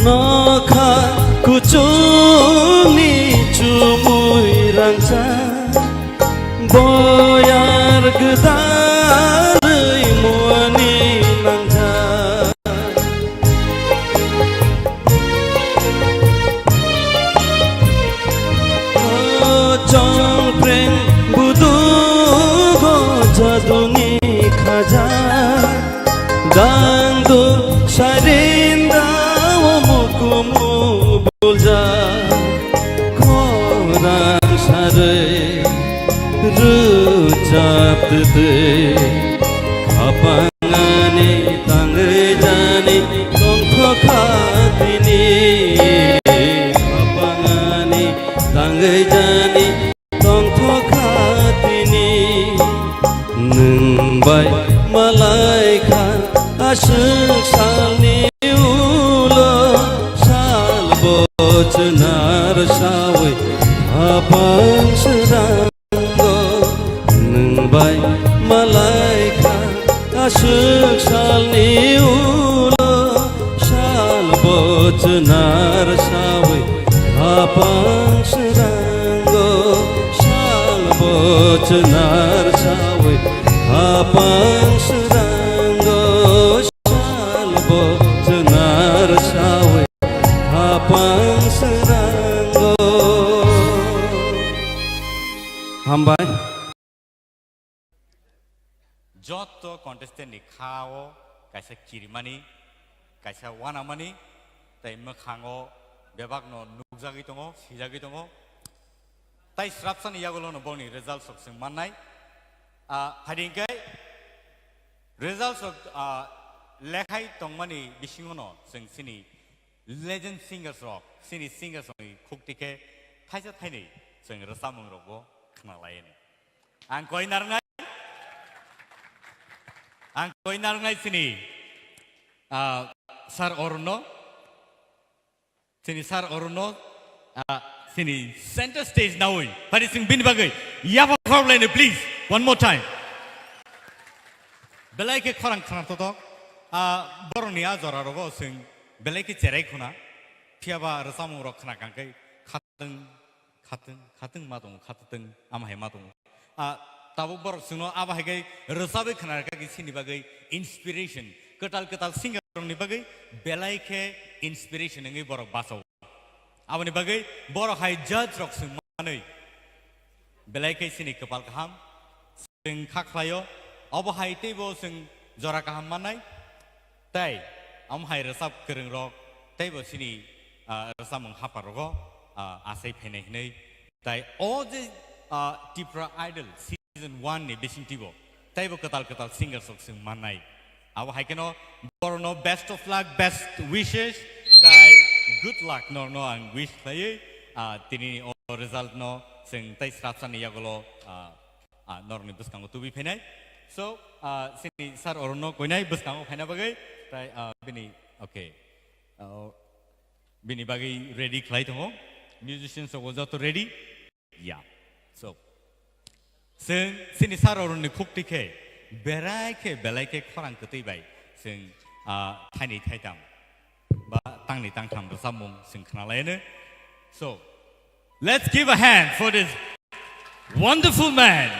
nokha kucuni cumui rangsa boyar gedalei muani nangja jongpreng budu go jaduni khaja dangdu sarinda mukumu bulja korang sarai rucap tete kapangani tangai jani tongko khatini kapangani tangai jani tongko khatini nungbai malaika ashuk salni bojnar sawe apang serango nungbai malaika ashuk salni ulo shal bojnar sawe apang serango shal bojnar sawe apang serango shal bojnar sawe apang serango hambai joto contestant ni khao kaisa kirimani kaisa wanamani tai mokhango bebakno nukjagi tongo sijagi tongo tai srapsan iyagulo no boni result sokseng mannai hadingkai result sok lekhai tongmani bisingono sing sini legend singers rock sini singers oi khuktike thaisa thaini sing rasamung rogo khnalayen ang koi narngai sini Sar Orno, Sini Sar Orno, Sini center stage now. But it's in Binbagay. Yapa Corlane, please. One more time. Belake Korang Kranato, Boronia Zorarogo sing Belake Cherekuna, Tiaba Rasamu Rokanakanke, Cutting Madon, Cutting Amahemadon. Tabu Borok Suno Abahage, Rosabe Kanaka Sinibagay, inspiration. Ketal singer from Nibagay, Belake inspiration in Borok Basso. Avani Bagay, Borok High Judge Roxum Manui. Belake Sinik Kapalkaham, Sing Kaklayo, Abahai Table Sing Zorakaham Manai, Tai, Amhai Rasap Kering Rock, Table Sini Rasamung Haparogo, Asay Penehne, Tai, all the TIPRA Idol, Season 1 Edition Tibo, Table Katal singers of Sing Manai. Our Haikeno, Borono, best of luck, best wishes, Tai, good luck, no, and wish play, Tini or result no, sing Tai Strapsan Yagolo, Norni Buskango to be penai. So, Sini Sar or no, Koinai, Buskango Penabagay, Tai, Bini, okay. Bini Bagay ready, Clayton, musicians of Wazato ready? Yeah. So, Sini Sar or the cook decay. Berake belake korang ketibai sing tiny taitam ba tangni tangtam rasamung sing kanalene. So let's give a hand for this wonderful man,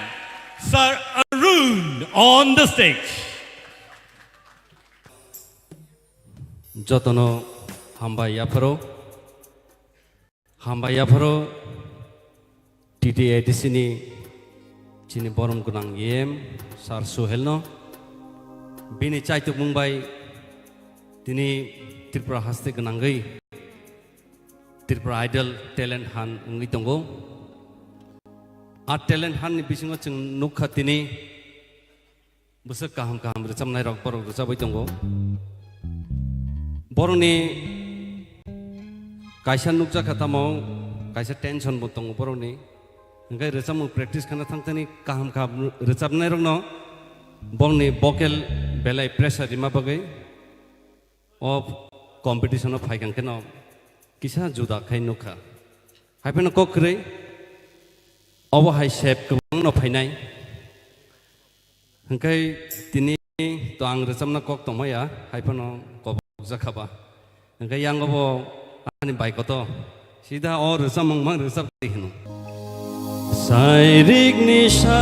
Sir Arun, on the stage. Jotono hamba yaparo TTA di sini Cini borom gunang yem sar suhelno bini caituk Mumbai tini Tripura haste gunangai Tripura Idol talent han ngi tongo a talent han ni bisingo chung nukha tini busak kaham recam nai rok borok recabai tongo boroni kaisa nukja khatamo kaisa tension bo tongo boroni Enggak recamu practice karena tangtani kaham recap nerong no, bongni vocal belai pressure lima bagai, of competition of high kano, kisah juda kai nuka, hai pun kok kere, awa hai shape kebang no painai, engkai tini to ang recap na kok tomaya, hai pun kok zakaba, engkai yang abo ani baik koto, sida or recap mang recap tihnu. Sairik nisha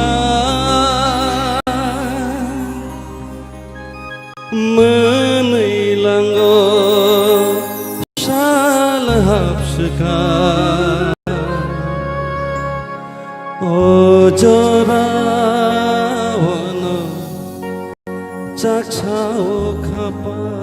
menilanggo salahap sekar ojorawono cakcao kapan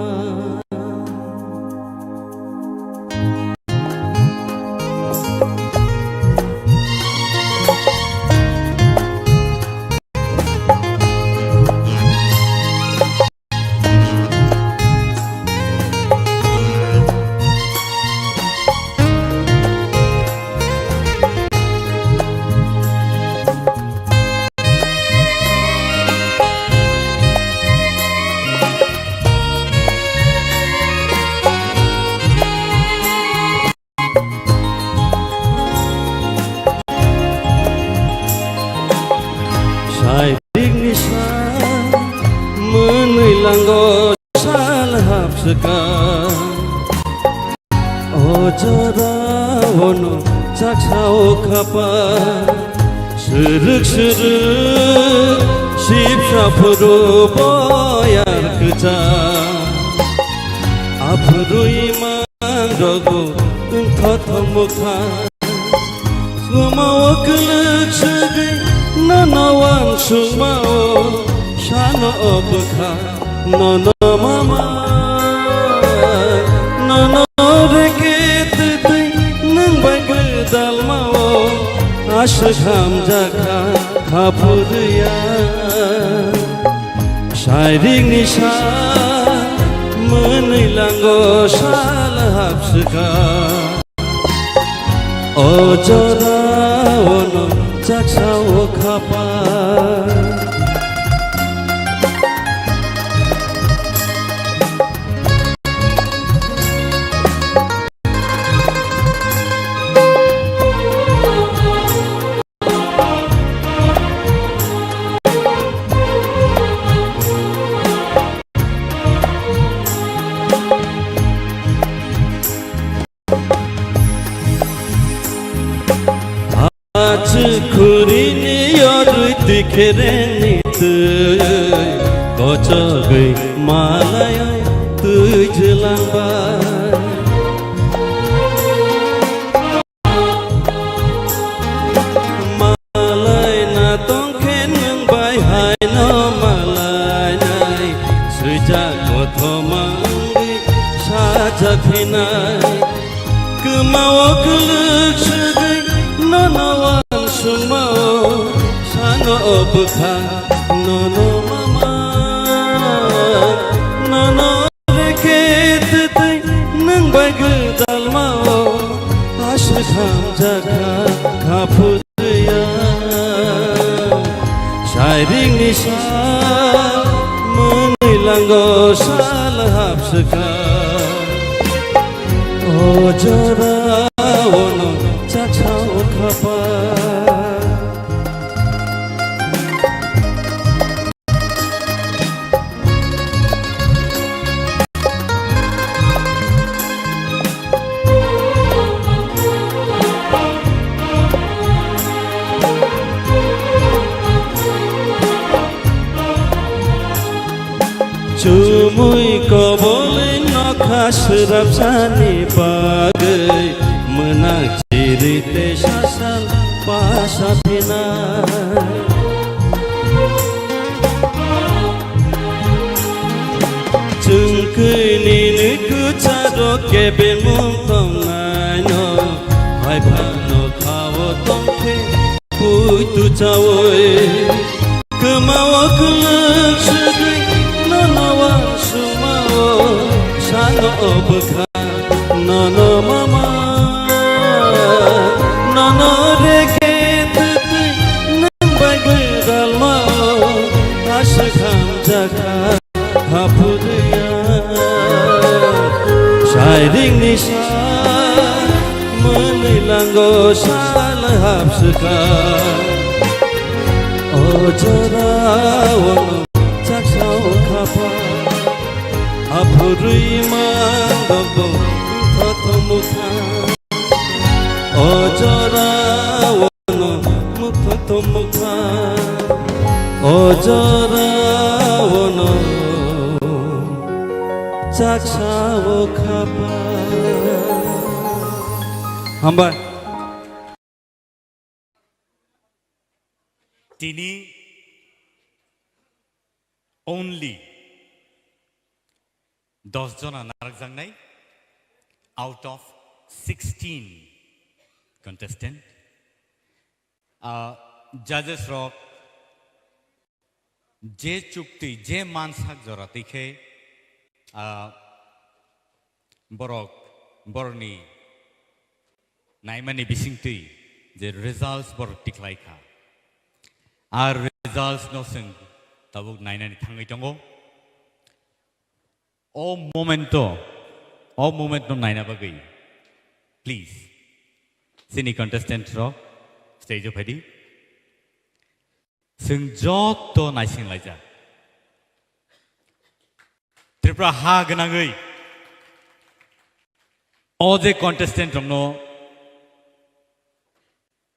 Langgo salahap sekar ojorawono caksao kapan seruk-seruk sipsa puru boyar kejar apuru imang rogo entothomukan sumawa kelek segai nanawan sumao shano obekar Nono mama, nono rekit tui nang bagai dalmao asham jaka kapurya shairing nisha menilanggo salahap sekar ojorawono caksao kapan फेरेंनि तै गचगै मालायाव दैज्लांबाय मालायना दंखे नोंबाय हायन मालायनाय सैजा गथमांगै साजाफिनाय गोमाव गोलोक सोगै ननवान सुमाव सानो अबखा ननो मामा ननो रेखेत तै नोंबाय गोदालमाव आसु खामजाखा खाफुदैया शायरिंनि सा मोनैलांगो साल हाबसोखा अजरा ono chachao khapa Cumui kobole nakasrap sani bagai menang cerita sasal pasapinai Cengkini niku caro keben muntong naino Hai pano kawo tongke puitu cawoi Kemawa kelek sedih nonawa sumawo Sano obeka nono mama Nono reket tui nembay gedal mau Asyakam jaka hapudeya Syairing nisa menilanggo salah hapseka Ojara wono caksau kapa Apurui mandobo Muta Ojara wono muta muta Ojara wono Caksao kapa Hamba Tini only 10 jona narakjangnai out of 16 contestant judges rock je chukti je mansak jora tikhe borni naimani bisingti je results bor tiklai kha ar results no sing tabuk nainani thangai tongo o moment no naina bagai please sini contestant ro stage of ready sing jotto naising laija tripura ha ganangai o je contestant no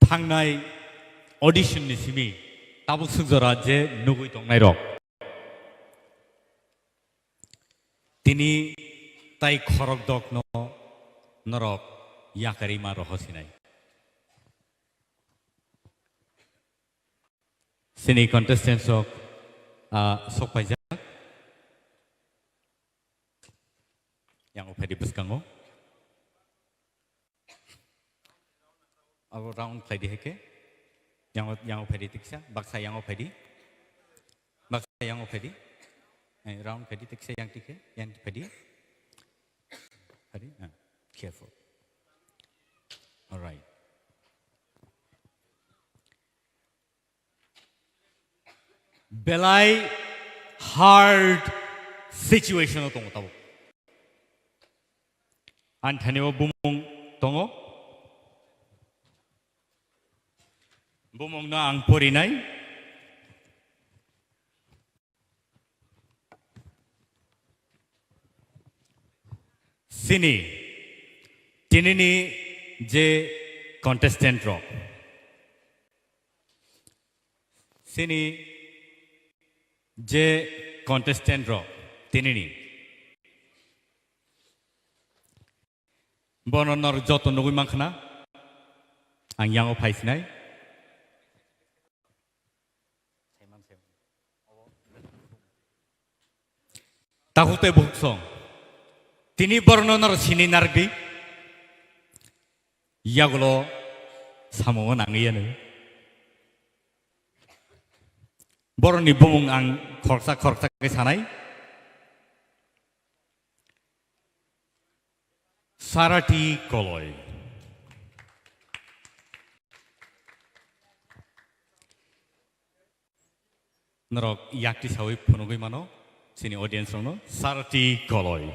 thangnai audition ni simi tabuk sungjora je nugui tongnai rok tini tai khorok dok no norok yakari ma rohosinai sini contestants of sokpaja yang opedi buskango abo round play di heke yang opedi tiksa baksa yang opedi round pedi tiksa yang tike yang pedi careful all right belai hard situation o tongo tabo anthaniwa bumung tongo bumung na ang porinai sini tinini je contestant ro sini je contestant ro tinini bono nor joto nugui mangkhana ang yango phaisnai tahute buksong tini borno nor sini nargi yagulo samongo nangiyan boroni bumung ang khorsa ke sanai sarati koloi norok yakti sawi phunugui mano sini audience no sarati koloi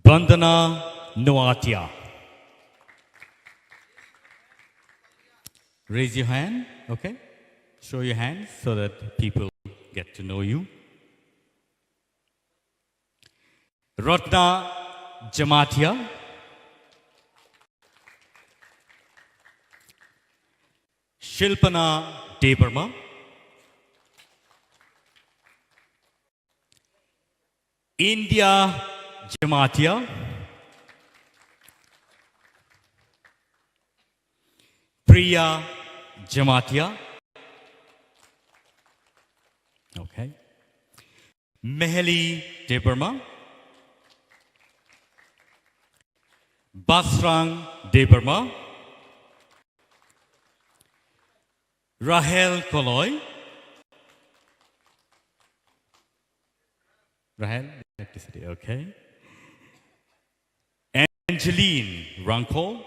bandana nuatia. Raise your hand, okay? Show your hand so that people get to know you. Ratna Jamatia. Shilpana Debarma. India Jamatia. Priya Jamatia. Okay. Meheli Debarma. Basrang Debarma. Rahel Koloi. Rahel, electricity, okay. Angeline Rankol.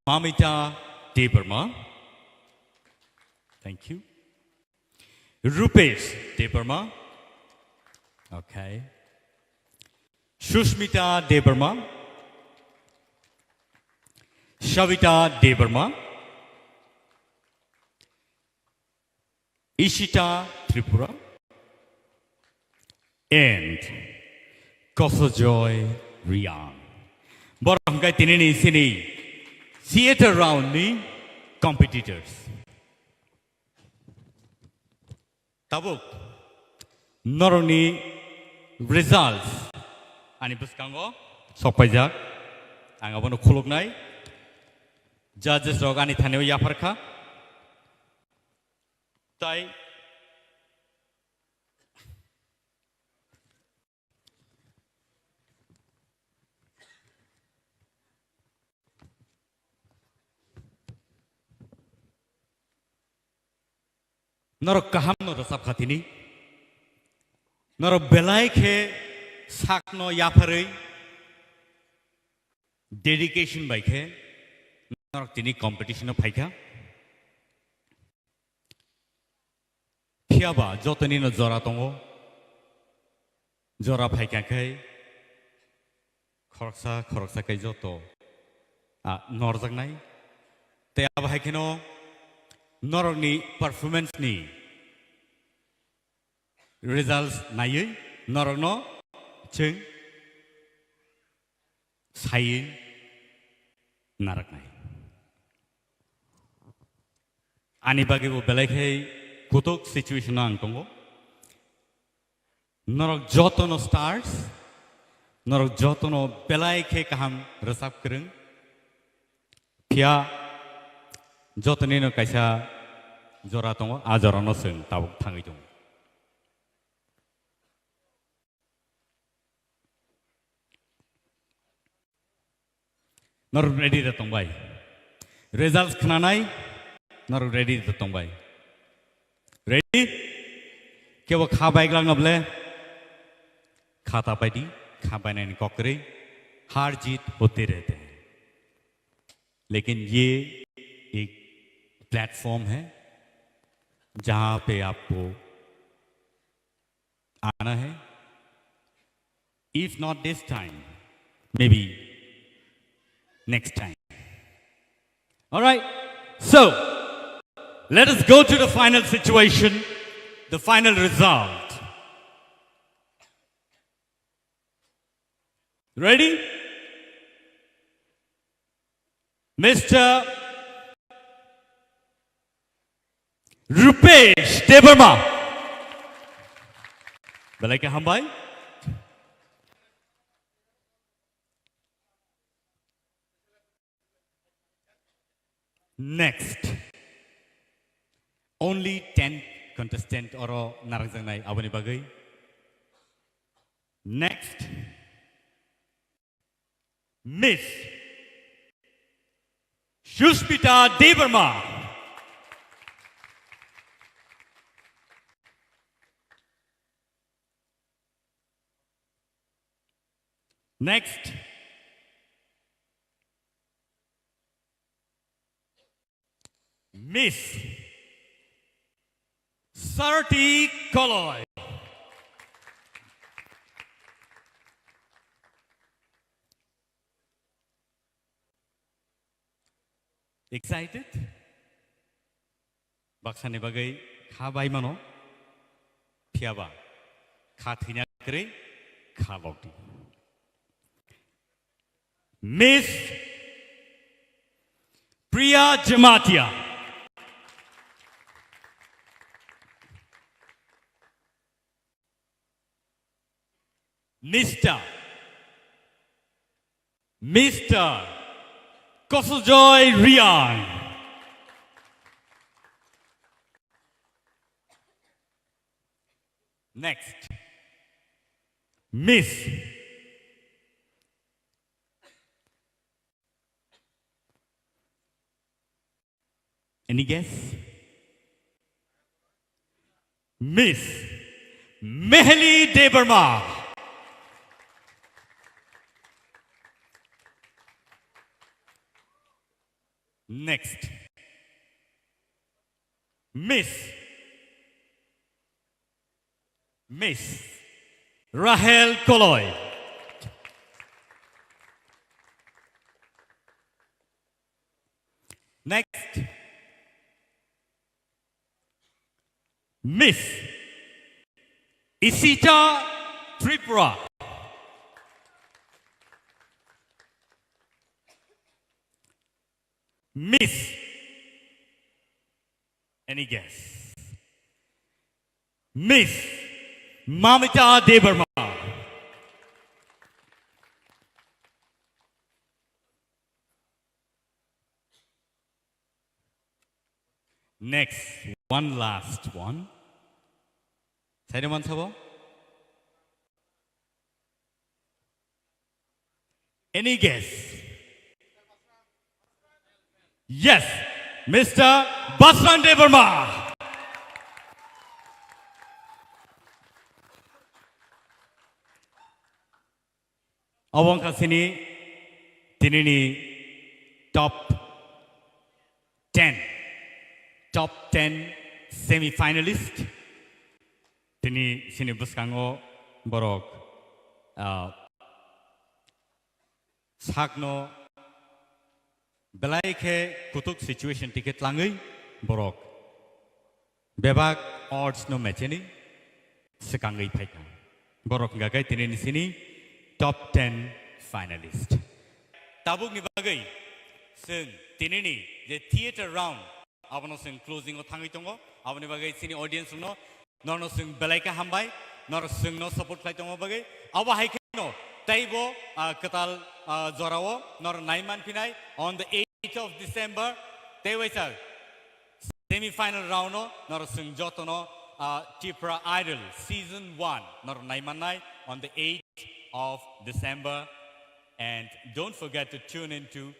Mamita Debarma. Thank you. Rupesh Debarma. Okay. Shushmita Debarma. Shavita Debarma. Ishita Tripura. And Kosojoy Rian. Borang kai tinini sini theater round ni competitors. Tabuk noroni results ani buskango sopajak angabono khuluknai judges rog ani thaneo yafarkha tai norok kaham no rasap khatini norok belai khe sakno yafarei dedication by khe norok tini competition of phaikha phiaba jotoni no jora tongo jora phaikha khai khoroksa kai joto norjak nai te abai kheno norok ni performance ni results nai norok no ching sai narak nai ani bagi bo belai khai kutok situation ang tongo norok joto no stars norok joto no belai khai kaham rasap krung phia jotoni no kaisa jora tongo a jora no sing tabuk thangai dong norok ready da tongbai results khnanai norok ready da tongbai ready kebo khabai glangable खाता pi d खाबाने कॉकरे हार जीत होते रहते हैं लेकिन ये एक platform है जहां पे आपको आना है if not this time may be next time alright so let us go to the final situation, the final result. Ready? Mr. Rupesh Debarma. Belai ke hambai? Next. Only 10 contestant oro narangjang nai abani bagai. Next. Miss Shushmita Debarma. Next. Miss Sarti Koloy. Excited? Baksane bagai khabai mano phiaba khathinya kre khalokti. Miss Priya Jamatia. Mr. Kosojoy Rian. Next. Miss Any guess? Miss Mehli Debarma. Next. Miss Rahel Koloy. Next. Miss Isita TRIPURA. Miss, any guess? Miss Mamita Debarma. Next, one last one. Anyone sabo? Any guess? Yes, Mr. Basran Debarma. Awang kasini tinini top 10 semi-finalist. Tini sini buskango borok sakno belai ke kutuk situation tiket langai borok bebak odds no matchini sekangai paika borok gagai tini di sini top 10 finalist tabuk ni bagai sing tini ni the theater round abono sing closing o thangai tongo aboni bagai sini audience no Nono sing belaika hambai, nor sing no support flight on bagai. Awa haikeno, taibo katal zorawo, nor 9 man pinai on the 8th of December. Taiwaisa semi-final round no, nor sing jotono TIPRA Idol season 1, nor 9 man nai on the 8th of December. And don't forget to tune into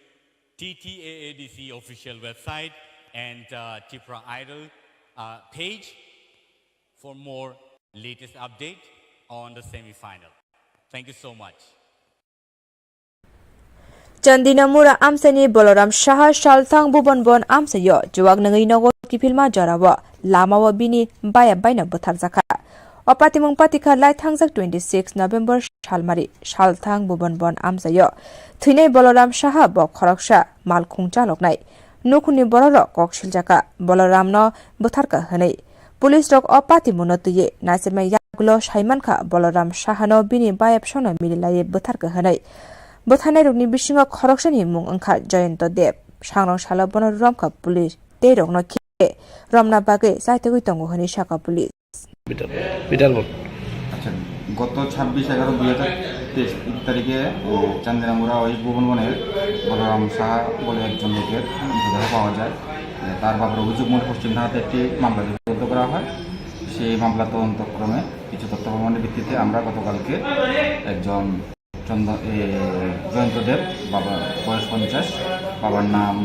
TTAADC official website and TIPRA Idol page for more latest update on the semi-final. Thank you so much. Chandinamura amsani Bolaram Shah Shalthang Bubonbon amsayo Juwag nangai nago kipilma jarawa lamawa bini baya baina buthar zaka. Opatimung patika lai thangjak 26 November Shalmari Shalthang Bubonbon amsayo Thine Bolaram Shah bo khoroksha malkhungcha loknai Nukuni bororo kokshiljaka Bolaram no butharka hanai Police rok opati monotuye nasirma yagulo shaimanka Bolaram Shahano bini bayap shono mililaye buthar ka hanai buthane rokni bisingo khoroksani mung angkha Jayanto Dev सांग्रां साला बन रमखा police ते रंगनो खे रमना बागे साइतगै तंगो हनि साका police আচ্ছা গত 26/11/2023 তারিখে চান্দিনামুড়া ওই ভুবনবনের বলরাম সাহা বলে একজন লোকের মৃতদেহ পাওয়া যায়। তার ব্যাপারে অভিযোগ মূল পশ্চিম থানাতে একটি মামলা লিপিবদ্ধ করা হয়। সেই মামলা তদন্তক্রমে কিছু তথ্য প্রমাণের ভিত্তিতে আমরা গতকালকে একজন জয়ন্তদেব বাবা বয়স 50, বাবার নাম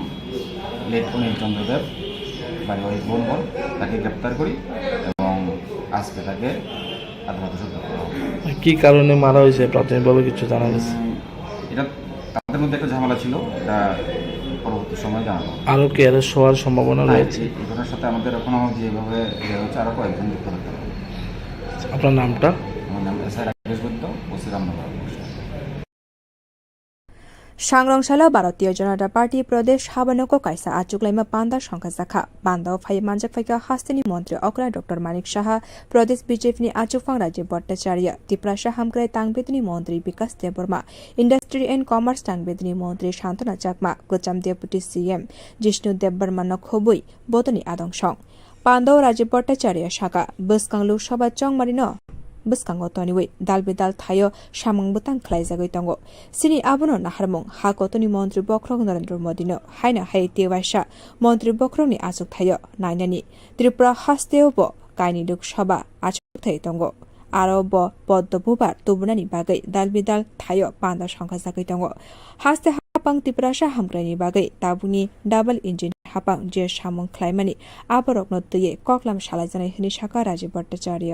লেট অনিল চন্দ্রদেব, বাড়ি ওই ভুবনবন, তাকে গ্রেপ্তার করি এবং আজকে তাকে আদালতে সোপর্দ করা হবে। কি কারণে মারা হয়েছে প্রাথমিকভাবে কিছু জানা গেছে? এটা তাদের মধ্যে একটা ঝামেলা ছিল, এটা পরবর্তী সময় জানাবো। আরও কি অ্যারেস্ট হওয়ার সম্ভাবনা রয়েছে? এই ঘটনার সাথে আমাদের এখনো যেভাবে হচ্ছে আরও কয়েকজন যুক্ত থাকতে হবে। আপনার নামটা? আমার নাম এসআই রাকেশ বৈদ্য, ওসি রামনগর। सांग्रांशाला भारतीय जनता पार्टी प्रदेश हाबानको कायसा आचुक्लाइमा बान्दा संख्या शाखा बान्दा फाइ मानजक फाइका हास्तिनी मन्त्री अकरा डाक्टर मानिक शाह प्रदेश बीजेपी आचुफाङ राज्य भट्टाचार्य त्रिपुरा हामग्राई ताङबेदनी मन्त्री विकास देवबर्मा इन्डस्ट्री एन्ड कमर्स ताङबेदनी मन्त्री शान्तना चाकमा गोचाम डेपुटी सीएम जिष्णु देवबर्मा नखोबुई बोतनी आदङसङ बान्दा राज्य भट्टाचार्य शाखा बसकाङ लोकसभा चङमारिनो बसकांगो तनिवै दाल बेदाल थायो सामंग बुतां खलाइजागै तंगो सिनी आबनो नाहारमंग हा गतनि मन्त्री बख्रं नरेन्द्र मोदीनो हाइना हाइ तेवाइसा मन्त्री बख्रंनि आचुक थायो नाइनानि त्रिपुरा हास्तेओबो काइनि लोकसभा आचुक थायो तंगो आरो ब पद्म बुबार तुबुनानि बागै दाल बेदाल थायो पान्दा संख्या जागै तंगो हास्ते हापां त्रिपुरा हामग्रानि बागै ताबुनि डाबल इन्जिन हापां जे सामंग खलाइमानि आबरकनो तये कक्लाम सालाइजानाय हनि शाखा राज्य भट्टाचार्य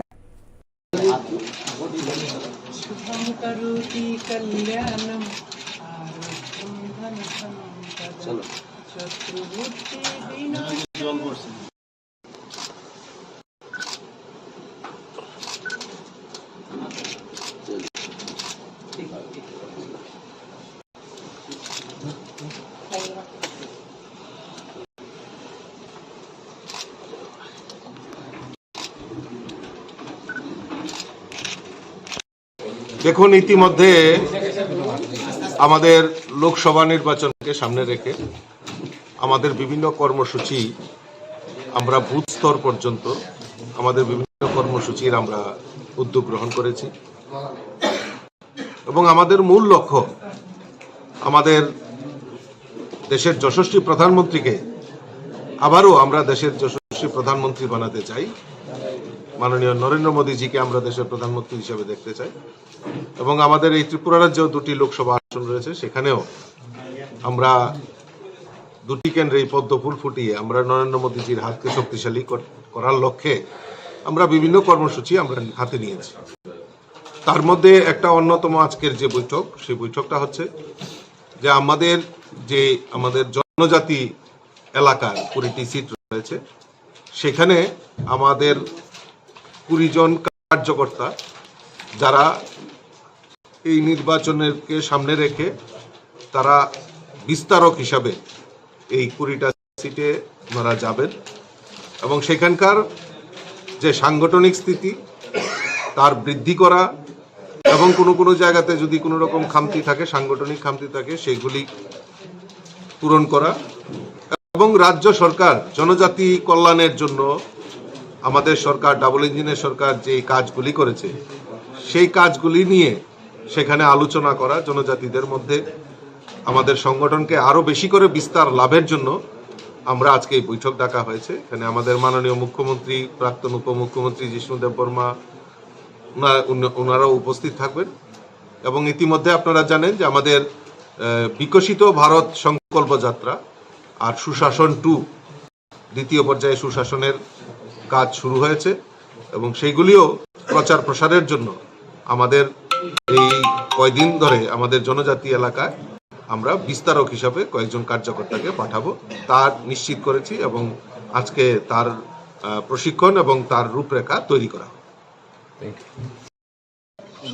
शुभं करोति कल्याणं आरोग्यं धनसम्पदं शत्रुबुद्धि विनाशनं দেখুন, ইতিমধ্যে আমাদের লোকসভা নির্বাচনকে সামনে রেখে আমাদের বিভিন্ন কর্মসূচি আমরা বুথ স্তর পর্যন্ত আমাদের বিভিন্ন কর্মসূচির আমরা উদ্যোগ গ্রহণ করেছি এবং আমাদের মূল লক্ষ্য আমাদের দেশের যশস্বী প্রধানমন্ত্রীকে আবারও আমরা দেশের যশস্বী প্রধানমন্ত্রী বানাতে চাই। মাননীয় নরেন্দ্র মোদীজিকে আমরা দেশের প্রধানমন্ত্রী হিসেবে দেখতে চাই এবং আমাদের এই ত্রিপুরা রাজ্যেও 2টি লোকসভা আসন রয়েছে, সেখানেও আমরা 2টি কেন্দ্রেই পদ্ম ফুল ফুটিয়ে আমরা নরেন্দ্র মোদীজির হাতকে শক্তিশালী করার লক্ষ্যে আমরা বিভিন্ন কর্মসূচি আমরা হাতে নিয়েছি। তার মধ্যে একটা অন্যতম আজকের যে বৈঠক, সেই বৈঠকটা হচ্ছে যে আমাদের জনজাতি এলাকার 20টি সিট রয়েছে, সেখানে আমাদের 20 জন কার্যকর্তা যারা এই নির্বাচনকে সামনে রেখে তারা বিস্তারক হিসাবে এই 20টা সিটে ওনারা যাবেন এবং সেখানকার যে সাংগঠনিক স্থিতি তার বৃদ্ধি করা এবং কোনো জায়গাতে যদি কোনো রকম খামতি থাকে, সাংগঠনিক খামতি থাকে, সেগুলি পূরণ করা এবং রাজ্য সরকার জনজাতি কল্যাণের জন্য আমাদের সরকার ডাবল ইঞ্জিনের সরকার যে কাজগুলি করেছে সেই কাজগুলি নিয়ে সেখানে আলোচনা করা, জনজাতিদের মধ্যে আমাদের সংগঠনকে আরো বেশি করে বিস্তার লাভের জন্য আমরা আজকে এই বৈঠক ডাকা হয়েছে। এখানে আমাদের মাননীয় মুখ্যমন্ত্রী, প্রাক্তন উপমুখ্যমন্ত্রী জিষ্ণু দেববর্মা ওনারাও উপস্থিত থাকবেন এবং ইতিমধ্যে আপনারা জানেন যে আমাদের বিকশিত ভারত সংকল্প যাত্রা আর সুশাসন 2 দ্বিতীয় পর্যায়ে সুশাসনের কাজ শুরু হয়েছে এবং সেইগুলিও প্রচার প্রসারের জন্য আমাদের এই কয়েকদিন ধরে আমাদের জনজাতি এলাকায় আমরা বিস্তারক হিসাবে কয়েকজন কার্যকর্তাকে পাঠাবো, তার নিশ্চিত করেছি এবং আজকে তার প্রশিক্ষণ এবং তার রূপরেখা তৈরি করা।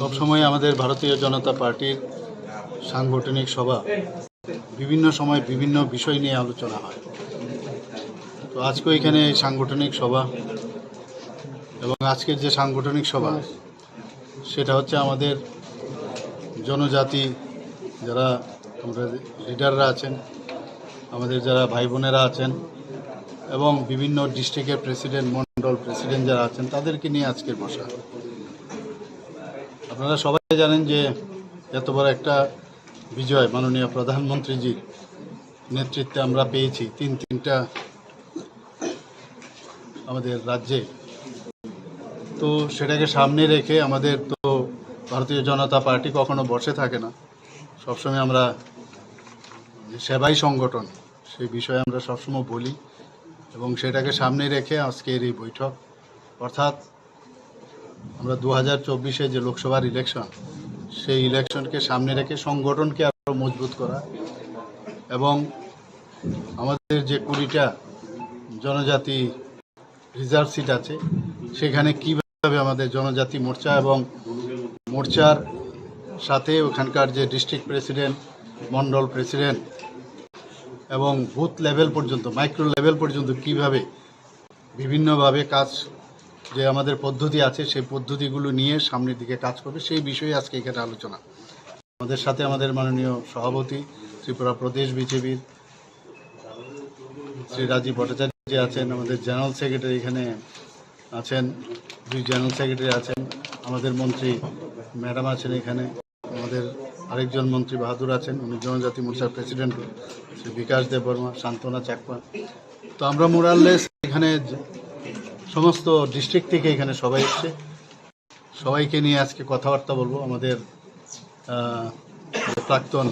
সবসময় আমাদের ভারতীয় জনতা পার্টির সাংগঠনিক সভা বিভিন্ন সময় বিভিন্ন বিষয় নিয়ে আলোচনা হয়। তো আজকে এখানে সাংগঠনিক সভা এবং আজকের যে সাংগঠনিক সভা সেটা হচ্ছে আমাদের জনজাতি যারা আমরা লিডাররা আছেন আমাদের যারা ভাই বোনেরা আছেন এবং বিভিন্ন ডিস্ট্রিক্টের প্রেসিডেন্ট, মন্ডল প্রেসিডেন্ট যারা আছেন তাদেরকে নিয়ে আজকের বসা। আপনারা সবাই জানেন যে এত বড় একটা বিজয় মাননীয় প্রধানমন্ত্রীজির নেতৃত্বে আমরা পেয়েছি তিনটা আমাদের রাজ্যে। তো সেটাকে সামনে রেখে আমাদের তো ভারতীয় জনতা পার্টি কখনো বসে থাকে না, সবসময় আমরা সেবাই সংগঠন সেই বিষয়ে আমরা সবসময় বলি এবং সেটাকে সামনে রেখে আজকের এই বৈঠক। অর্থাৎ আমরা 2024-এ যে লোকসভার ইলেকশন, সেই ইলেকশনকে সামনে রেখে সংগঠনকে আরও মজবুত করা এবং আমাদের যে 20টা জনজাতি রিজার্ভ সিট আছে সেখানে কীভাবে আমাদের জনজাতি মোর্চা এবং মোর্চার সাথে ওখানকার যে ডিস্ট্রিক্ট প্রেসিডেন্ট, মন্ডল প্রেসিডেন্ট এবং বুথ লেভেল পর্যন্ত, মাইক্রো লেভেল পর্যন্ত কীভাবে বিভিন্নভাবে কাজ, যে আমাদের পদ্ধতি আছে সেই পদ্ধতিগুলো নিয়ে সামনের দিকে কাজ করবে, সেই বিষয়ে আজকে এখানে আলোচনা। আমাদের সাথে আমাদের মাননীয় সভাপতি ত্রিপুরা প্রদেশ বিজেপির শ্রী রাজীব ভট্টাচার্য আছেন, আমাদের জেনারেল সেক্রেটারি এখানে আছেন, 2 জেনারেল সেক্রেটারি আছেন, আমাদের মন্ত্রী ম্যাডাম আছেন এখানে, আমাদের আরেকজন মন্ত্রী বাহাদুর আছেন, উনি জনজাতি মোর্চার প্রেসিডেন্ট শ্রী বিকাশ দেববর্মা, শান্তনা চাকমা। তো আমরা মোরাললেস এখানে সমস্ত ডিস্ট্রিক্ট থেকে এখানে সবাই এসছে, সবাইকে নিয়ে আজকে কথাবার্তা বলবো। আমাদের প্রাক্তন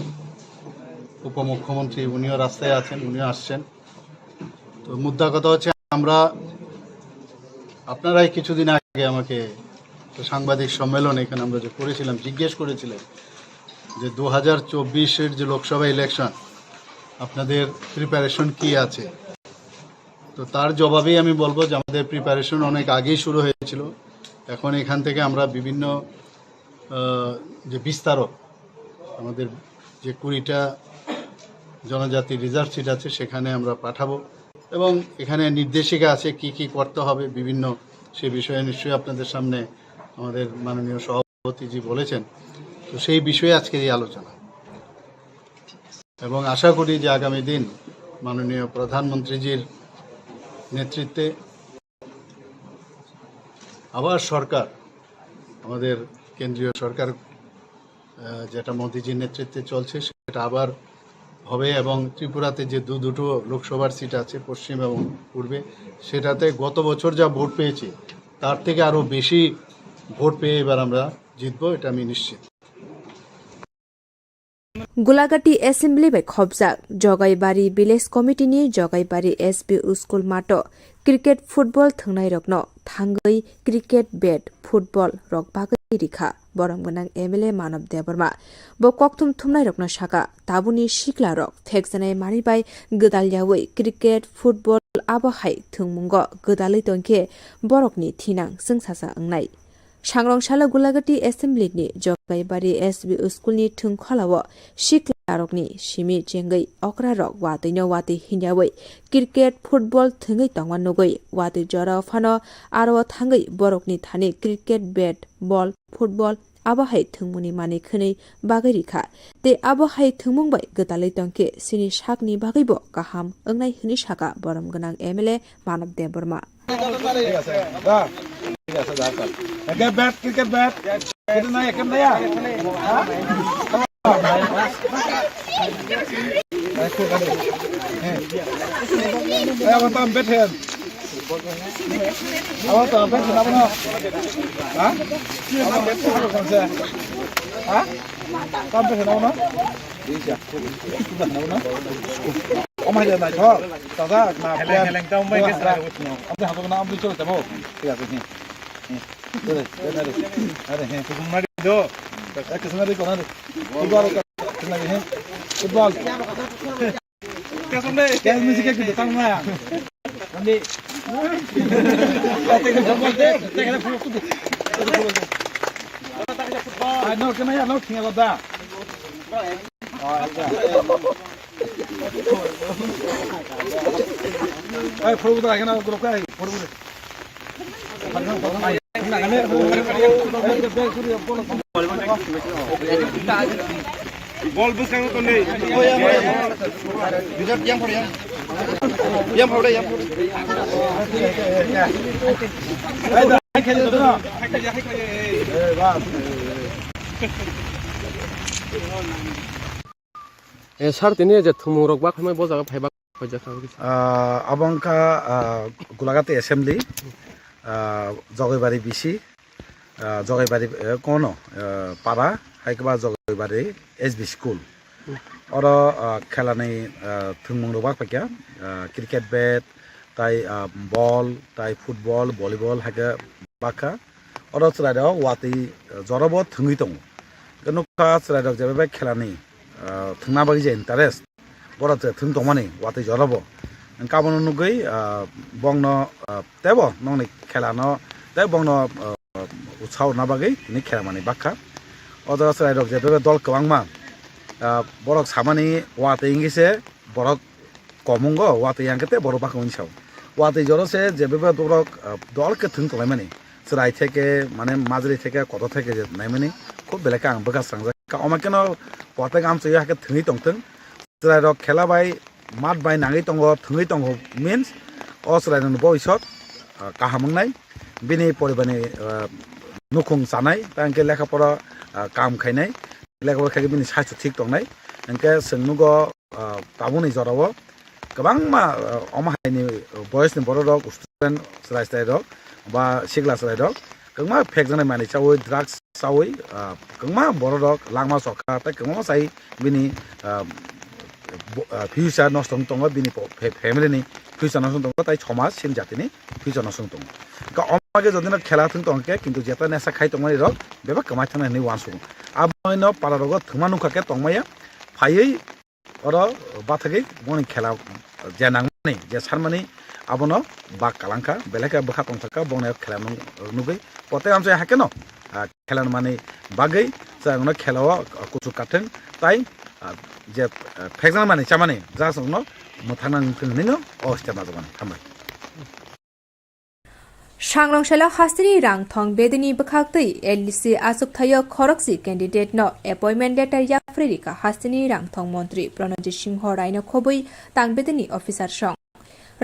উপমুখ্যমন্ত্রী উনিও রাস্তায় আছেন, উনিও আসছেন। তো মুদ্রা কথা হচ্ছে, আপনারাই কিছুদিন আগে আমাকে সাংবাদিক সম্মেলন এখানে আমরা যে করেছিলাম, জিজ্ঞেস করেছিলেন যে 2024-এর যে লোকসভা ইলেকশন আপনাদের প্রিপারেশন কি আছে। তো তার জবাবেই আমি বলবো যে আমাদের প্রিপারেশন অনেক আগেই শুরু হয়েছিল। এখন এখান থেকে আমরা বিভিন্ন যে বিস্তারক, আমাদের যে 20টা জনজাতি রিজার্ভ সিট আছে সেখানে আমরা পাঠাবো এবং এখানে নির্দেশিকা আছে কি কি করতে হবে বিভিন্ন, সে বিষয়ে নিশ্চয়ই আপনাদের সামনে আমাদের মাননীয় সভাপতিজি বলেছেন। তো সেই বিষয়ে আজকের এই আলোচনা এবং আশা করি যে আগামী দিন মাননীয় প্রধানমন্ত্রীজির নেতৃত্বে আবার সরকার, আমাদের কেন্দ্রীয় সরকার যেটা মোদিজির নেতৃত্বে চলছে সেটা আবার হবে এবং ত্রিপুরাতে যে দুটো লোকসভার সিট আছে পশ্চিম এবং পূর্বে, সেটাতে গত বছর যা ভোট পেয়েছি তার থেকে আরও বেশি ভোট পেয়ে এবার আমরা জিতবো, এটা আমি নিশ্চিত। गुलाघाटी एसेम्बली बाय खबजाक जगाईबारी विलेज कमिटिनि जगाईबारी एसबी स्कुल माटो क्रिकेट फुटबल थंनाय रकनो थांगै क्रिकेट बेट फुटबल रक बागै रिखा बरमगोनां एमएलए मानव देबबर्मा बो ककथुम थुमनाय रकनो शाखा ताबुनि सिक्ला रक थेक्सनाय मारिबाय गोदालयावै क्रिकेट फुटबल आबहाय थुंमुंगो गोदालै तंखे बरकनि थिनां जोंसासा अंनाय सांग्रंशाला गुलाघाटी एसेम्बलिनि जगाईबारी एसबी स्कुलनि थुंखलाव सिक्लारकनि सिमि चेंगै अक्रारक वातैनो वातै हिन्यावै क्रिकेट फुटबल थोङै तंगमान नगै वातै जरा फानो आरो थांगै बरकनि थाने क्रिकेट बेट बल फुटबल आबहाय थोंमुनि माने खनै बागै रिखा ते आबहाय थोंमुंबाय गोदालै तंके सिनि साकनि बागैबो गाहाम ओंनाय हनि साका बरम गोनां MLA Manav Debbarma Get back, cricket bat. Get na ya, kem na ya. Ayo tam bet hen. Ayo tam bet hen apa no? Hah? Ayo bet hen apa konse? Hah? Tam bet hen apa no? Iya. Tam apa no? Om hai janai tho. Tata na. Heleng tao mai ke sa ut no. Am ha ko na am bicho tamo. Iya ni. Dale, dale. Are हैं तुम मरी दो एक किस्म रे कोना रे football कितना है फुटबॉल क्या सुन रे क्या म्यूजिक के बताऊं मैं अंदे ऐसे के फुटबॉल दे तेरे फुटबॉल आई नो कि मैं नो खेल दा आई फुटबॉल आगे ना ग्रुप का football Ball bus kang to nei. Oh ya. Bisa yang pore ya. Yang pore ya. Hai khele to na. Hai khele. Bas. Sar tini je thumurok ba khamai bojaga phaiba khoja khang gis. Abangka Gulagate Assembly Jogaibari BC Jogaibari kono para haikba Jogaibari SB School. Oro khelani thungmung robak pakya cricket bat tai ball tai football volleyball haika baka oro chraida wati jorobo thungui tong kenuka chraida jebe khelani thungna bagi je interest boro thung tongmani wati jorobo kabon nugui bongno tebo nongni khelano tai bongno utsau na bagi ni khelamani bakka odo chraida jebe dol kwangma borok samani wati ingise borok komungo wati yangkete borok baka unsau wati jorose jebe borok dol ke thung tongmani chrai theke mane majri theke koto theke je naimani খুব বেলেগ আং বগা সাংজা অমাকেন পতে গাম চই হাকে থুই টংতং চরাই rock খেলা by মাত by নাঙি টং থুই টং মিন্স অ চরাই ন বইছত কাহামংনাই বিনি পরিবানি নুখুং জানাই তাंके লেখাপড়া কাম খাইনাই লেখাপড়া খাইকে বিনি সাইथ ঠিক টংনাই এনকে सोंनुग ताबुनि जराव गोबां मा अमाहायनि बयसनि बर रक स्टुडेन्ट चराय चराय रक बा सिगला चराय रक गोबां फेक जानाय मानि चावै ड्राग्स चावै गोबां बर रक लांमा सखा ता गोबां साइ बिनि फ्यूचार नष्ट दङ बिनि फेमिलिनि फ्यूचार नष्ट दङ ताइ समाज सिन जातिनि फ्यूचार नष्ट दङ का अमागे जदिन खेला थुं तंके किन्तु जेता नेसा खाइ तंमाइ रक बेबा कमाइ थाना नि वानसु आबनो पारा रग थुमा नुखाके तंमाया फायै अर बाथागै मनि खेला जेनांनि जे सारमानि आबनो बा कालांका बेलेका बखा तंथाका बने खेला नुगै पते आमसे हाकेन खेला माने बागै जांनो खेलाव कुचु काथें ताइ जे फेगना माने चामाने जासंनो मथानां थंनिनो अस्थाना जमाने थांबाय सांग्रांशाला हास्तिनि रां थं बेदिनि बखाक्तै एलडीसी आसुक थायो खरकसि कैंडिडेट न अपॉइंटमेंट लेटर या फ्रेरिका हास्तिनि रां थं मंत्री प्रणजित सिंह रायनो खबै तां बेदिनि अफिसार सं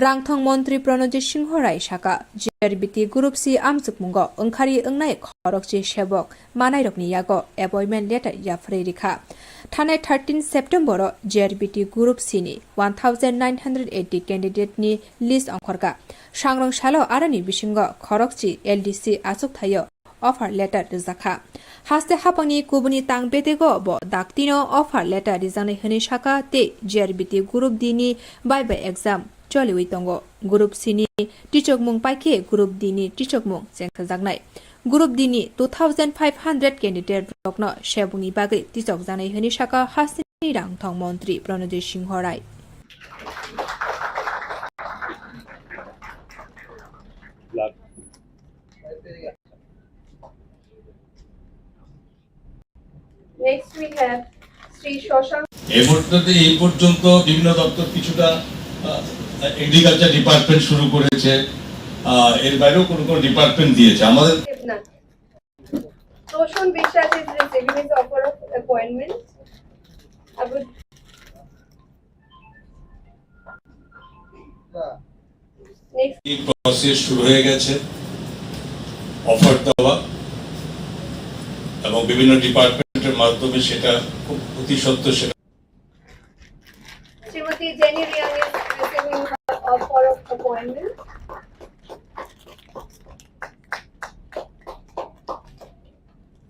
रांथं मंत्री प्रणजित सिंह राय शाखा जेआरबिटी ग्रुप सी आमजुकमुंग ओंखारि ओंनाय खरकसि सेबक मानायरकनि यागो अपॉइंटमेंट लेटर या फ्रेरिका थानाय 13 सेप्टेम्बर जेआरबिटी ग्रुप सी नि 1980 कैंडिडेट नि लिस्ट अंखरगा सांग्रांशालो आरानि बिसिंग खरकसि एलडीसी आसुक थायो ऑफर लेटर रिजाखा हास्ते हापंनि कुबुनि तां बेदेगो ब दाक्तिनो ऑफर लेटर रिजानाय हनि शाखा ते जेआरबिटी ग्रुप डी नि बाय एग्जाम चलिवै दङ ग्रुप सी नि टिचकमुं पाइके ग्रुप डी नि टिचकमुं जेंखाजागनाय ग्रुप डी नि 2500 कैंडिडेट रकनो सेबुंनि बागै टिचक जानाय हनि शाखा हास्तिनि रांथं मंत्री प्रणजित सिंह राय Next we have Sri Shoshank. এই পর্যন্ত বিভিন্ন দপ্তর কিছুটা এগ্রিকালচার ডিপার্টমেন্ট শুরু করেছে এর বাইরেও কোন কোন ডিপার্টমেন্ট দিয়েছে আমাদের Roshan Vishal is receiving his offer of appointment. Next. এই প্রসেস শুরু হয়ে গেছে অফার দেওয়া এবং বিভিন্ন ডিপার্টমেন্টের মাধ্যমে সেটা খুব অতি সত্ত্বর সেটা Srimati Jenny Riang is receiving her offer of appointment.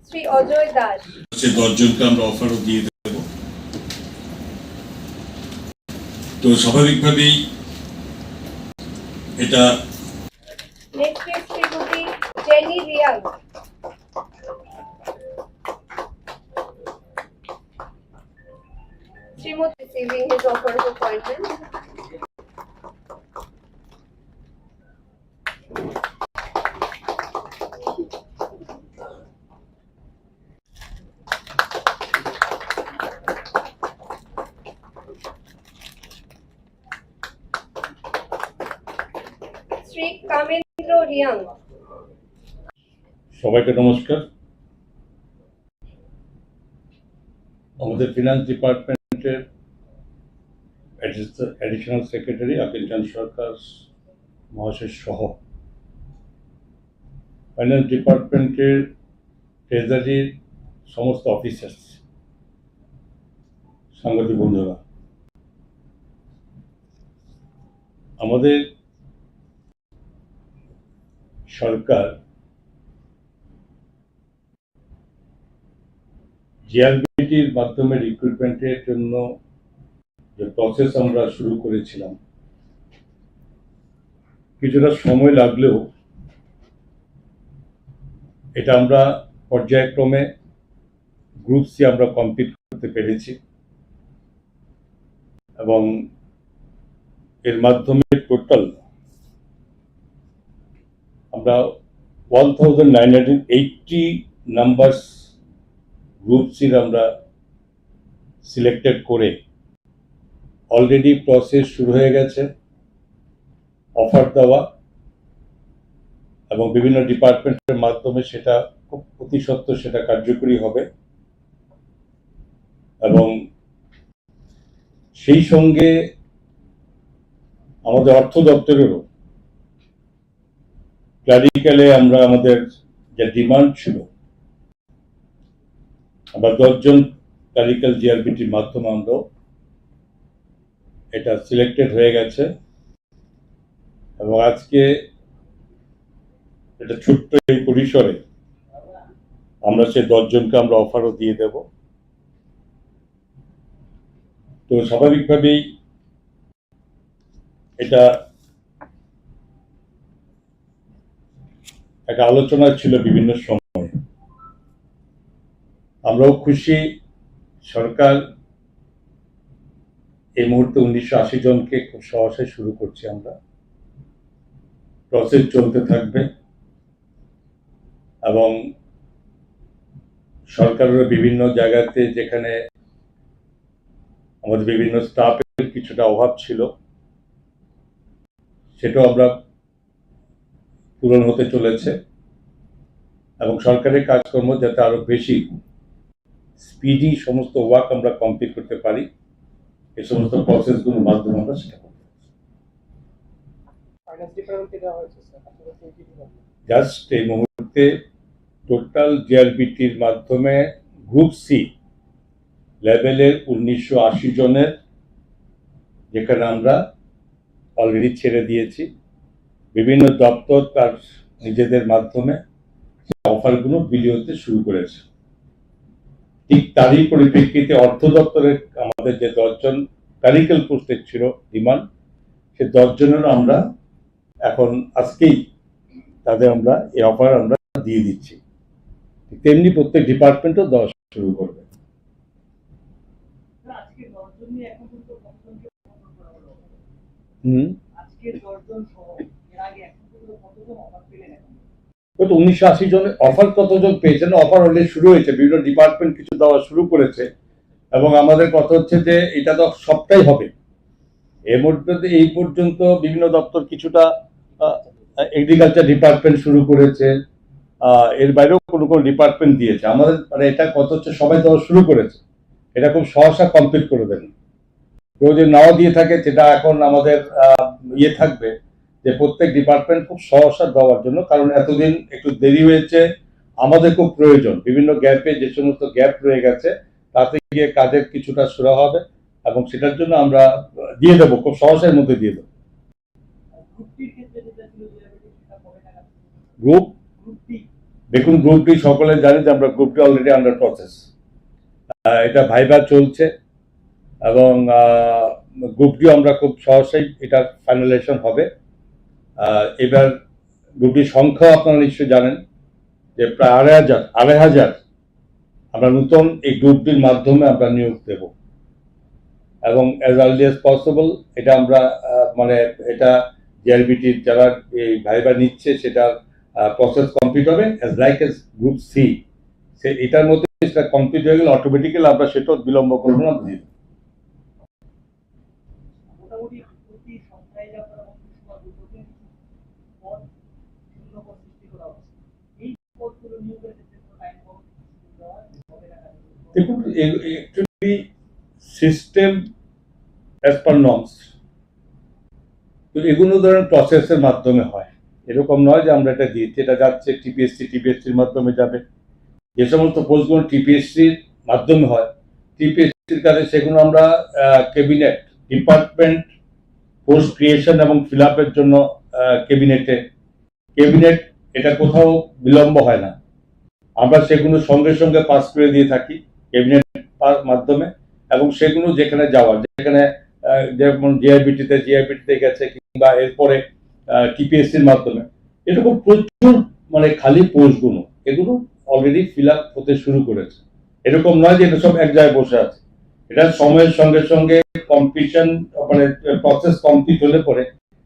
Sri Ajoy Das. 10 জনকে আমরা অফারও দিয়ে দেব তো স্বাভাবিকভাবেই এটা Next is Srimati Jenny Riang. Srimati receiving his offer of appointment. Sri Kamendra Riang. সবাইকে নমস্কার আমাদের ফিনান্স ডিপার্টমেন্টের অ্যাডিশনাল সেক্রেটারি আকিলচান সরকার মহাশয় সহ ফাইন্যান্স ডিপার্টমেন্টের ট্রেজারির সমস্ত অফিসার্স, সাংবাদিক বন্ধুরা, আমাদের সরকার জিআরবিটির মাধ্যমে রিক্রুটমেন্টের জন্য যে প্রসেস আমরা শুরু করেছিলাম, কিছুটা সময় লাগলেও এটা আমরা পর্যায়ক্রমে গ্রুপ সি আমরা কমপ্লিট করতে পেরেছি এবং এর মাধ্যমে টোটাল আমরা 1980 নাম্বারস গ্রুপ সির আমরা সিলেক্টেড করে অলরেডি প্রসেস শুরু হয়ে গেছে, অফার দেওয়া এবং বিভিন্ন ডিপার্টমেন্টের মাধ্যমে সেটা খুব অতি সত্বর সেটা কার্যকরী হবে এবং সেই সঙ্গে আমাদের অর্থ দপ্তরেরও ক্লারিক্যালে আমরা আমাদের যে ডিমান্ড ছিল, আমরা 10 জন ক্লারিক্যাল জিআরবিটির মাধ্যমে আমরা এটা সিলেক্টেড হয়ে গেছে এবং আজকে এটা ছোট্ট এই পরিসরে আমরা সেই 10 জনকে আমরা অফারও দিয়ে দেব। তো স্বাভাবিকভাবেই এটা একটা আলোচনা ছিল বিভিন্ন সময়। আমরাও খুশি, সরকার এই মুহূর্তে 1980 জনকে খুব সহসায় শুরু করছি আমরা, প্রসেস চলতে থাকবে এবং সরকারের বিভিন্ন জায়গাতে যেখানে আমাদের বিভিন্ন স্টাফের কিছুটা অভাব ছিল সেটাও আমরা পূরণ হতে চলেছে এবং সরকারের কাজকর্ম যাতে আরো বেশি স্পিডি সমস্ত ওয়ার্ক আমরা কমপ্লিট করতে পারি, এই সমস্ত প্রসেসগুলোর মাধ্যমে আমরা সেটা করতে জাস্ট এই মুহূর্তে টোটাল জিআরবিটির মাধ্যমে গ্রুপ সি লেভেলের 1980 জনের যেখানে আমরা অলরেডি ছেড়ে দিয়েছি, বিভিন্ন দপ্তর তার নিজেদের মাধ্যমে অফারগুলো বিলি হতে শুরু করেছে। ঠিক তারই পরিপ্রেক্ষিতে অর্থ দপ্তরের আমাদের যে 10 জন ক্লারিক্যাল পোস্টের ছিল ডিমান্ড, সে 10 জনের আমরা এখন আজকেই তাদের আমরা এই অফার আমরা দিয়ে দিচ্ছি। তেমনি প্রত্যেক ডিপার্টমেন্টও দেওয়া শুরু করবে। তো 1980 জনের অফার কতজন পেয়েছেন? অফার অলরেডি শুরু হয়েছে, বিভিন্ন ডিপার্টমেন্ট কিছু দেওয়া শুরু করেছে এবং আমাদের কথা হচ্ছে যে এটা তো সবটাই হবে। এর মধ্যে এই পর্যন্ত বিভিন্ন দপ্তর কিছুটা এগ্রিকালচার ডিপার্টমেন্ট শুরু করেছে, এর বাইরেও কোনো কোনো ডিপার্টমেন্ট দিয়েছে। আমাদের মানে এটা কত হচ্ছে সবাই দেওয়া শুরু করেছে, এটা খুব সহসা কমপ্লিট করে দেন। কেউ যদি নাও দিয়ে থাকে সেটা এখন আমাদের ইয়ে থাকবে যে প্রত্যেক ডিপার্টমেন্ট খুব সহসা দেওয়ার জন্য, কারণ এতদিন একটু দেরি হয়েছে, আমাদের খুব প্রয়োজন বিভিন্ন গ্যাপে যে সমস্ত গ্যাপ রয়ে গেছে তাতে গিয়ে কাজের কিছুটা সুরা হবে এবং সেটার জন্য আমরা দিয়ে দেবো, খুব সহসের মধ্যে দিয়ে দেবো। গ্রুপ দেখুন, গ্রুপ ডি সকলে জানি যে আমরা group D already under process, এটা ভাইবা চলছে এবং গ্রুপ ডি আমরা খুব সহজেই এটা ফাইনালাইজেশন হবে। এবার গ্রুপ ডি সংখ্যা আপনারা নিশ্চয়ই জানেন যে প্রায় 2,500 আমরা নতুন এই গ্রুপ ডির মাধ্যমে আমরা নিয়োগ দেব এবং অ্যাজ আর্লি অ্যাজ পসিবল এটা আমরা মানে এটা জিআরবিটির যারা এই ভাইবা নিচ্ছে সেটা প্রসেস কমপ্লিট হবে as like S group C, সে এটার মধ্যে সেটা কমপ্লিট হয়ে গেলে অটোমেটিক্যালি আমরা সেটাও বিলম্ব করবো না, দিয়ে দেবো। দেখুন actually system as per norms. তো এগুলো ধরেন প্রসেসের মাধ্যমে হয়, এরকম নয় যে আমরা এটা দিয়েছি, এটা যাচ্ছে টিপিএসসির মাধ্যমে যাবে। যে সমস্ত পোস্টগুলো টিপিএসসির মাধ্যমে হয়, টিপিএসসির কাছে সেগুলো আমরা ক্যাবিনেট ডিপার্টমেন্ট পোস্ট ক্রিয়েশন এবং ফিল আপের জন্য ক্যাবিনেট এটা কোথাও বিলম্ব হয় না, আমরা সেগুলো সঙ্গে সঙ্গে পাস করে দিয়ে থাকি ক্যাবিনেট মাধ্যমে। এবং সেগুলো যেখানে যাওয়ার, যেখানে যেমন জিআইবিটিতে গেছে কিংবা এরপরে টিপিএসসির মাধ্যমে, এরকম প্রচুর মানে খালি পোস্টগুলো এগুলো অলরেডি ফিল আপ হতে শুরু করেছে। এরকম নয় যে এটা সব এক জায়গায় বসে আছে, এটা সময়ের সঙ্গে সঙ্গে কম্পিটিশন মানে প্রসেস কমপ্লিট হলে পরে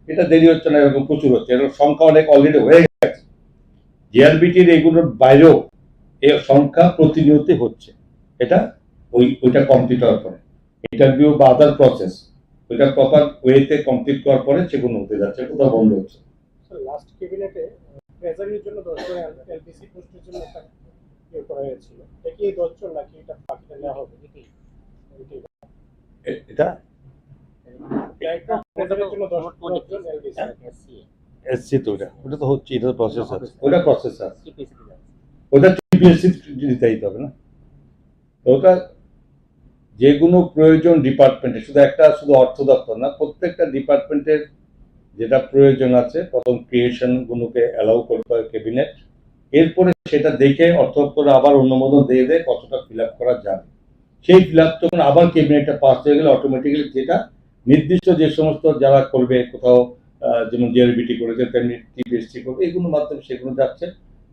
এটা দেরি হচ্ছে না, এরকম প্রচুর হচ্ছে, এর সংখ্যা অনেক অলরেডি হয়ে গেছে। জিআরবিটির এগুলোর বাইরেও এর সংখ্যা প্রতিনিয়ত হচ্ছে, এটা ওইটা কমপ্লিট হওয়ার পরে ইন্টারভিউ বা আদার প্রসেস ওইটা প্রপার ওয়েতে কমপ্লিট করার পরে সেগুলো হতে যাচ্ছে, কোথাও বন্ধ হচ্ছে। লাস্ট ক্যাবিনেটে ট্রেজারির জন্য 10 জন এলবিসি পোস্টের জন্য একটা ইয়ে করা হয়েছিল, এটা কি 10 জন নাকি এটা বাকিটা নেওয়া হবে? এটা ট্রেজারির জন্য 10 জন এলবিসি এসসি তো ওটা তো হচ্ছে, এটা প্রসেস আছে, ওটা প্রসেস আছে, ওটা টিপিএসসি দিতে হবে না। ওটা যেগুলো প্রয়োজন ডিপার্টমেন্টে, শুধু অর্থ দপ্তর না, প্রত্যেকটা ডিপার্টমেন্টের যেটা প্রয়োজন আছে প্রথম ক্রিয়েশনগুলোকে অ্যালাউ করতে হয় ক্যাবিনেট, এরপরে সেটা দেখে অর্থ দপ্তর আবার অনুমোদন দিয়ে দেয় কতটা ফিল আপ করা যাবে। সেই ফিল আপ তখন আবার ক্যাবিনেটটা পাস হয়ে গেলে অটোমেটিক্যালি যেটা নির্দিষ্ট যে সমস্ত যারা করবে, কোথাও যেমন জিআরবিটি করেছে তেমনি টিপিএসসি করবে, এগুলোর মাধ্যমে সেগুলো যাচ্ছে।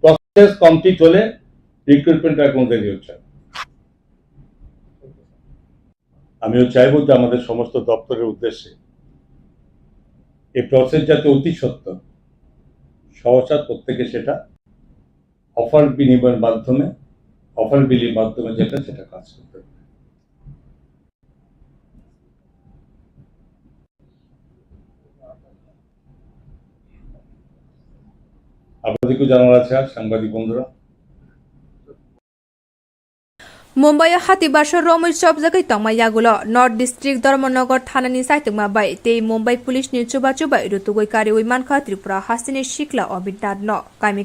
প্রসেস কমপ্লিট হলে রিক্রুটমেন্ট এখন দেরি হচ্ছে। আমিও চাইবো যে আমাদের সমস্ত দপ্তরের উদ্দেশ্যে এই প্রসেস যাতে অতি সত্য সহসা প্রত্যেকে সেটা অফার বিনিময়ের মাধ্যমে, অফার বিলির মাধ্যমে সেটা কাজ করতে হবে। আপনাদেরকেও জানার আছে আর সাংবাদিক বন্ধুরা, मुंबई हातीबासर रमेश चौबजाकै तंगमा यागुलो नर्थ डिस्ट्रिक्ट धर्मनगर थानानि साइतमा बाय ते मुंबई पुलिस नि चुबा रुतुगै कारी उइमानखा त्रिपुरा हासिनि शिखला अबिटाद न कामी